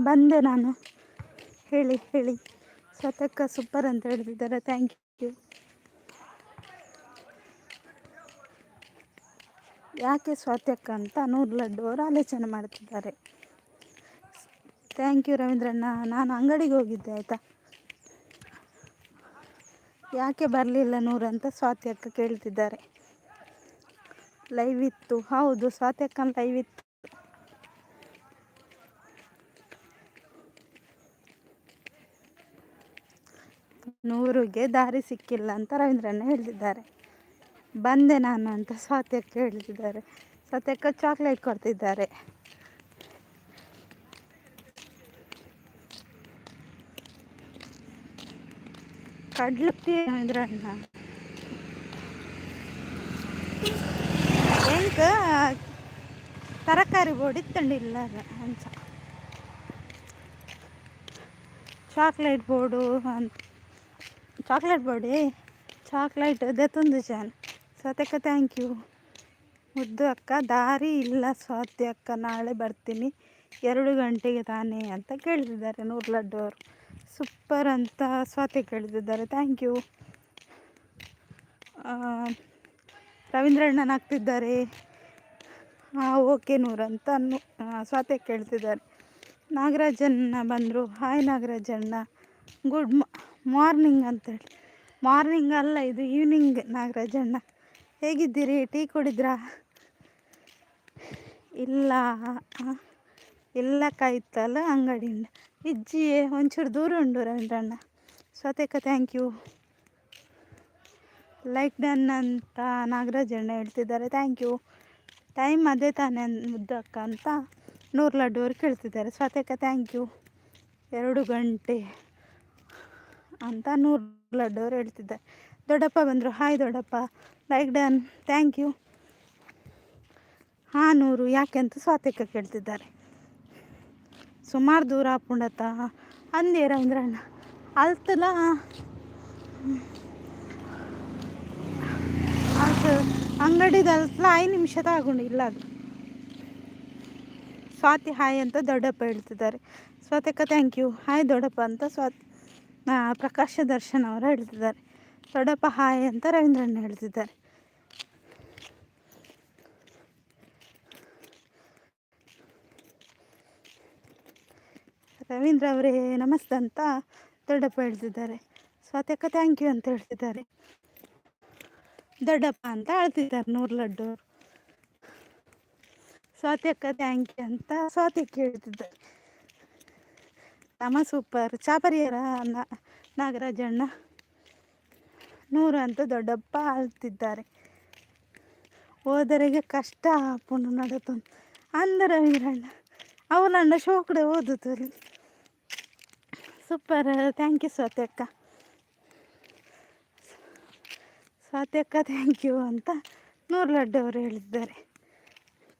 ಬಂದೆ ನಾನು. ಹೇಳಿ ಸ್ವತಕ್ಕ ಸೂಪರ್ ಅಂತ ಹೇಳ್ತಿದ್ದಾರೆ. Thank you. ಯಾಕೆ ಸ್ವಾತ್ಯಕ್ಕ ಅಂತ 100 ಲಡ್ಡು ಅವರು ಆಲೋಚನೆ ಮಾಡ್ತಿದ್ದಾರೆ. ಥ್ಯಾಂಕ್ ಯು ರವೀಂದ್ರಣ್ಣ. ನಾನು ಅಂಗಡಿಗೆ ಹೋಗಿದ್ದೆ ಆಯಿತಾ. ಯಾಕೆ ಬರಲಿಲ್ಲ ನೂರು ಅಂತ ಸ್ವಾತಿ ಅಕ್ಕ ಕೇಳ್ತಿದ್ದಾರೆ. ಲೈವ್ ಇತ್ತು, ಹೌದು ಸ್ವಾತಿ ಅಕ್ಕನ ಲೈವ್ ಇತ್ತು. ನೂರಿಗೆ ದಾರಿ ಸಿಕ್ಕಿಲ್ಲ ಅಂತ ರವೀಂದ್ರಣ್ಣ ಹೇಳ್ತಿದ್ದಾರೆ. ಬಂದೆ ನಾನು ಅಂತ ಸ್ವಾತಿ ಅಕ್ಕ ಹೇಳ್ತಿದ್ದಾರೆ. ಸ್ವಾತಿ ಅಕ್ಕ ಚಾಕ್ಲೇಟ್ ಕೊಡ್ತಿದ್ದಾರೆ. ಕಡ್ಲತ್ತಿ ರವೀಂದ್ರಣ್ಣ ಎಂಕ ತರಕಾರಿ ಬೋರ್ಡ್ ಇತ್ತಂಡಿಲ್ಲ ಅಂಚ ಚಾಕ್ಲೇಟ್ ಬೋರ್ಡು ಅಂತ ಚಾಕ್ಲೇಟ್ ಬೋರ್ಡೇ ಚಾಕ್ಲೇಟ್ ದೆತ್ತೊಂದು ಜಾನ್. ಸ್ವಾತಿ ಅಕ್ಕ ಥ್ಯಾಂಕ್ ಯು. ಮುದ್ದು ಅಕ್ಕ ದಾರಿ ಇಲ್ಲ ಸ್ವಾತಿ ಅಕ್ಕ ನಾಳೆ ಬರ್ತೀನಿ 2 ಗಂಟೆಗೆ ತಾನೇ ಅಂತ ಕೇಳ್ತಿದ್ದಾರೆ ನೂರು ಲಡ್ಡು ಅವರು. ಸೂಪರ್ ಅಂತ ಸ್ವಾತಿ ಕೇಳ್ತಿದ್ದಾರೆ. Thank you. ರವೀಂದ್ರಣ್ಣನ ಆಗ್ತಿದ್ದಾರೆ. ಓಕೆ ನೂರು ಅಂತ ಸ್ವಾತಿ ಕೇಳ್ತಿದ್ದಾರೆ. ನಾಗರಾಜಣ್ಣ ಬಂದರು. ಹಾಯ್ ನಾಗರಾಜಣ್ಣ, ಗುಡ್ ಮಾರ್ನಿಂಗ್ ಅಂತೇಳಿ. ಮಾರ್ನಿಂಗ್ ಅಲ್ಲ, ಇದು ಈವ್ನಿಂಗ್. ನಾಗರಾಜಣ್ಣ ಹೇಗಿದ್ದೀರಿ? ಟೀ ಕುಡಿದ್ರಾ? ಇಲ್ಲ ಕಾಯ್ತಲ್ಲ ಅಂಗಡಿಯಿಂದ ಇಜ್ಜಿ ಒಂಚೂರು ದೂರ ಉಂಡು ರವೀಂದ್ರಣ್ಣ. ಸ್ವಾತಿ ಅಕ್ಕ ಥ್ಯಾಂಕ್ ಯು. ಲೈಕ್ ಡನ್ ಅಂತ ನಾಗರಾಜಣ್ಣ ಹೇಳ್ತಿದ್ದಾರೆ. Thank you. ಟೈಮ್ ಅದೇ ತಾನೇ ಮುದ್ದಕ್ಕ ಅಂತ ನೂರು ಲಡ್ಡು ಅವ್ರು ಕೇಳ್ತಿದ್ದಾರೆ. ಸ್ವಾತಿ ಅಕ್ಕ ಥ್ಯಾಂಕ್ ಯು. 2 ಗಂಟೆ ಅಂತ ನೂರು ಲಡ್ಡು ಅವ್ರು ಹೇಳ್ತಿದ್ದಾರೆ. ದೊಡ್ಡಪ್ಪ ಬಂದರು. ಹಾಯ್ ದೊಡ್ಡಪ್ಪ, ಲೈಕ್ ಡನ್, ಥ್ಯಾಂಕ್ ಯು. ನೂರು ಯಾಕೆ ಅಂತ ಸ್ವಾತಿ ಅಕ್ಕ ಕೇಳ್ತಿದ್ದಾರೆ. ಸುಮಾರು ದೂರ ಆಪುಂಡತ್ತ ಅಂದೇ ರವೀಂದ್ರಣ್ಣ ಅಲ್ತಲ್ಲ. ಅದು ಅಂಗಡಿದಲ್ತಲ 5 ನಿಮಿಷ ತಗೊಂಡು ಇಲ್ಲ ಅದು. ಸ್ವಾತಿ ಹಾಯ್ ಅಂತ ದೊಡ್ಡಪ್ಪ ಹೇಳ್ತಿದ್ದಾರೆ. ಸ್ವಾತಿ ಅಕ್ಕ ಥ್ಯಾಂಕ್ ಯು. ಹಾಯ್ ದೊಡ್ಡಪ್ಪ ಅಂತ ಪ್ರಕಾಶ ದರ್ಶನ್ ಅವರು ಹೇಳ್ತಿದ್ದಾರೆ. ದೊಡ್ಡಪ್ಪ ಹಾಯ್ ಅಂತ ರವೀಂದ್ರಣ್ಣ ಹೇಳ್ತಿದ್ದಾರೆ. ರವೀಂದ್ರ ಅವರೇ ನಮಸ್ತೆ ಅಂತ ದೊಡ್ಡಪ್ಪ ಹೇಳ್ತಿದ್ದಾರೆ. ಸ್ವಾತಿ ಅಕ್ಕ ಥ್ಯಾಂಕ್ ಯು ಅಂತ ಹೇಳ್ತಿದ್ದಾರೆ. ದೊಡ್ಡಪ್ಪ ಅಂತ ಹೇಳ್ತಿದ್ದಾರೆ ನೂರು ಲಡ್ಡು. ಸ್ವಾತಿ ಅಕ್ಕ ಥ್ಯಾಂಕ್ ಯು ಅಂತ ಸ್ವಾತಿ ಕೇಳ್ತಿದ್ದಾರೆ. ಸೂಪರ್ ಚಾಪರಿಯರ ನಾಗರಾಜಣ್ಣ ನೂರು ಅಂತ ದೊಡ್ಡಪ್ಪ ಅಳ್ತಿದ್ದಾರೆ. ಓದರಿಗೆ ಕಷ್ಟ ಪುಣ್ಯ ನಡತು ಅಂದ ರವೀಂದ್ರಣ್ಣ ಅವಲಣ್ಣ ಶೋಕಡೆ ಓದುತ್ತು. ಸೂಪರ್ ಥ್ಯಾಂಕ್ ಯು ಸ್ವಾತಿ ಅಕ್ಕ. ಸ್ವಾತಿ ಅಕ್ಕ ಥ್ಯಾಂಕ್ ಯು ಅಂತ ನೂರು ಲಡ್ಡು ಅವರು ಹೇಳಿದ್ದಾರೆ.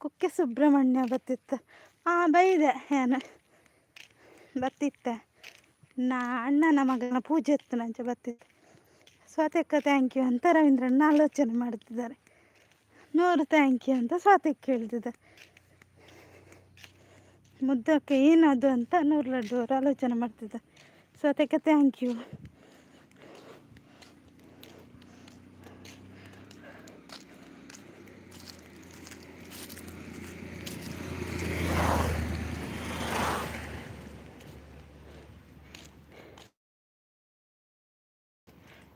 ಕುಕ್ಕೆ ಸುಬ್ರಹ್ಮಣ್ಯ ಬತ್ತಿತ್ತ ಬೈದೆ ಏನು ಬತ್ತಿತ್ತೆ ಅಣ್ಣನ ಮಗನ ಪೂಜೆ ಇತ್ತು ನಂಚ ಬತ್ತಿತ್ತು. ಸ್ವಾತಿ ಅಕ್ಕ ಥ್ಯಾಂಕ್ ಯು ಅಂತ ರವೀಂದ್ರಣ್ಣ ಆಲೋಚನೆ ಮಾಡ್ತಿದ್ದಾರೆ. ನೂರು ಥ್ಯಾಂಕ್ ಯು ಅಂತ ಸ್ವಾತಿ ಕೇಳ್ತಿದ್ದಾರೆ. ಮುದ್ದಕ್ಕೆ ಏನದು ಅಂತ ನೂರು ಲಡ್ಡು ಅವರು ಆಲೋಚನೆ ಮಾಡ್ತಿದ್ದಾರೆ. ಸ್ವಾತಿ ಅಕ್ಕ ಥ್ಯಾಂಕ್ ಯು.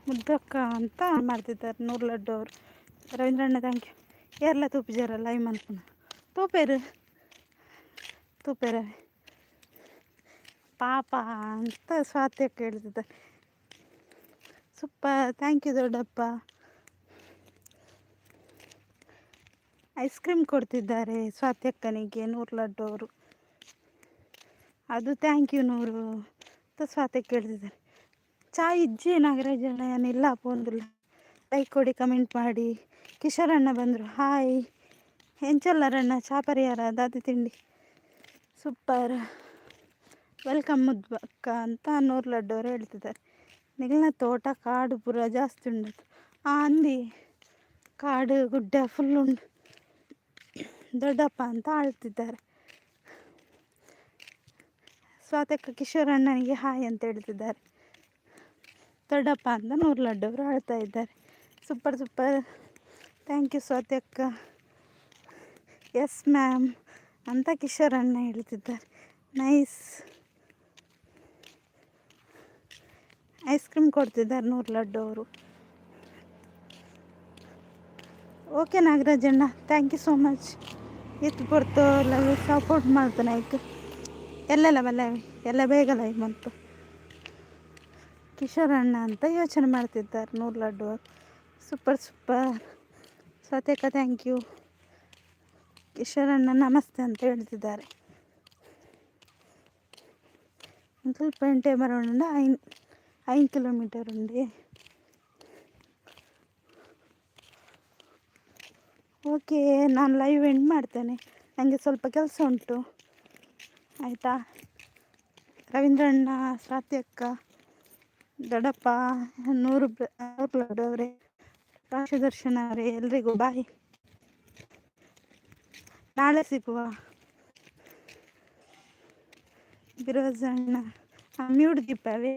ಮುದ್ದಕ್ಕ ಅಂತ ಮಾಡ್ತಿದ್ದಾರೆ ನೂರು ಲಡ್ಡು ಅವರು. ರವೀಂದ್ರಣ್ಣ ಥ್ಯಾಂಕ್ ಯು. ಏರ್ಲ ತೂಪಿಜಾರ ಲೈವ್ ಮನ್ಪುನ ತೂಪೇರ ಪಾಪ ಅಂತ ಸ್ವಾತಿ ಕೇಳ್ತಿದ್ದಾರೆ. ಸೂಪರ್ ಥ್ಯಾಂಕ್ ಯು ದೊಡ್ಡಪ್ಪ. ಐಸ್ ಕ್ರೀಮ್ ಕೊಡ್ತಿದ್ದಾರೆ ಸ್ವಾತಿ ಅಕ್ಕನಿಗೆ ನೂರು ಲಡ್ಡು ಅವರು. ಅದು ಥ್ಯಾಂಕ್ ಯು ನೂರು ಅಂತ ಸ್ವಾತಿ ಕೇಳ್ತಿದ್ದಾರೆ. ಚಾಯ್ ಇಜ್ಜಿ ನಾಗರಾಜಣ್ಣ ಏನಿಲ್ಲ ಪೋಂದಿಲ್ಲ. ಲೈಕ್ ಕೊಡಿ, ಕಮೆಂಟ್ ಮಾಡಿ. ಕಿಶೋರಣ್ಣ ಬಂದರು. ಹಾಯ್ ಎಂಚಲ್ಲರಣ್ಣ ಚಾಪರಿಯಾರ ದಾದಿ ತಿಂಡಿ ಸೂಪರ್ ವೆಲ್ಕಮ್ ಮುದ್ಬಕ್ಕ ಅಂತ ನೂರು ಲಡ್ಡು ಅವರು ಹೇಳ್ತಿದ್ದಾರೆ. ನಿಗಲಿನ ತೋಟ ಕಾಡು ಪೂರ ಜಾಸ್ತಿ ಉಂಡು ಅಂದಿ ಕಾಡು ಗುಡ್ಡ ಫುಲ್ ಉಂಡು ದೊಡ್ಡಪ್ಪ ಅಂತ ಆಳ್ತಿದ್ದಾರೆ. ಸ್ವಾತಕ್ಕ ಕಿಶೋರಣ್ಣನಿಗೆ ಹಾಯ್ ಅಂತ ಹೇಳ್ತಿದ್ದಾರೆ. ದೊಡ್ಡಪ್ಪ ಅಂತ ನೂರು ಲಡ್ಡು ಅವರು ಆಳ್ತಾ ಇದ್ದಾರೆ. ಸೂಪರ್ ಥ್ಯಾಂಕ್ ಯು ಸ್ವಾತಿ ಅಕ್ಕ. ಎಸ್ ಮ್ಯಾಮ್ ಅಂತ ಕಿಶೋರಣ್ಣ ಹೇಳ್ತಿದ್ದಾರೆ. ನೈಸ್ ಐಸ್ ಕ್ರೀಮ್ ಕೊಡ್ತಿದ್ದಾರೆ 100 ಲಡ್ಡು ಅವರು. ಓಕೆ ನಾಗರಾಜಣ್ಣ, ಥ್ಯಾಂಕ್ ಯು ಸೋ ಮಚ್. ಇತ್ತು ಕೊಡ್ತು ಲೈವ್ ಸಪೋರ್ಟ್ ಮಾಡ್ತಾನೆ ಆಯ್ತು. ಎಲ್ಲೆಲ್ಲ ಲೈವ್ ಎಲ್ಲ ಬೇಗ ಲೈವ್ ಬಂತು. ಕಿಶೋರ್ ಅಣ್ಣ ಅಂತ ಯೋಚನೆ ಮಾಡ್ತಿದ್ದಾರೆ 100 laddu. Super super Satyakka, thank you. Kishore ಅಣ್ಣ ನಮಸ್ತೆ ಅಂತ ಹೇಳ್ತಿದ್ದಾರೆ. ಸ್ವಲ್ಪ ಎಂಟೆ ಬರೋಣ 5 ಕಿಲೋಮೀಟರ್ ಉಂಡಿ. ಓಕೆ, ನಾನು ಲೈವ್ ಎಂಡ್ ಮಾಡ್ತೇನೆ, ನನಗೆ ಸ್ವಲ್ಪ ಕೆಲಸ ಉಂಟು ಆಯಿತಾ. ರವೀಂದ್ರಣ್ಣ, ಸಾತ್ಯಕ್ಕ, ದೊಡ್ಡಪ್ಪ, 100 ಲಡ್ಡು ಅವರೇ, ರಾಶದರ್ಶನ ಅವರೇ, ಎಲ್ರಿಗೂ ಬಾಯ್. ನಾಳೆ ಸಿಗುವ. ಬಿರೋಜಣ್ಣ ಮ್ಯೂಟ್ ದೀಪವೇ.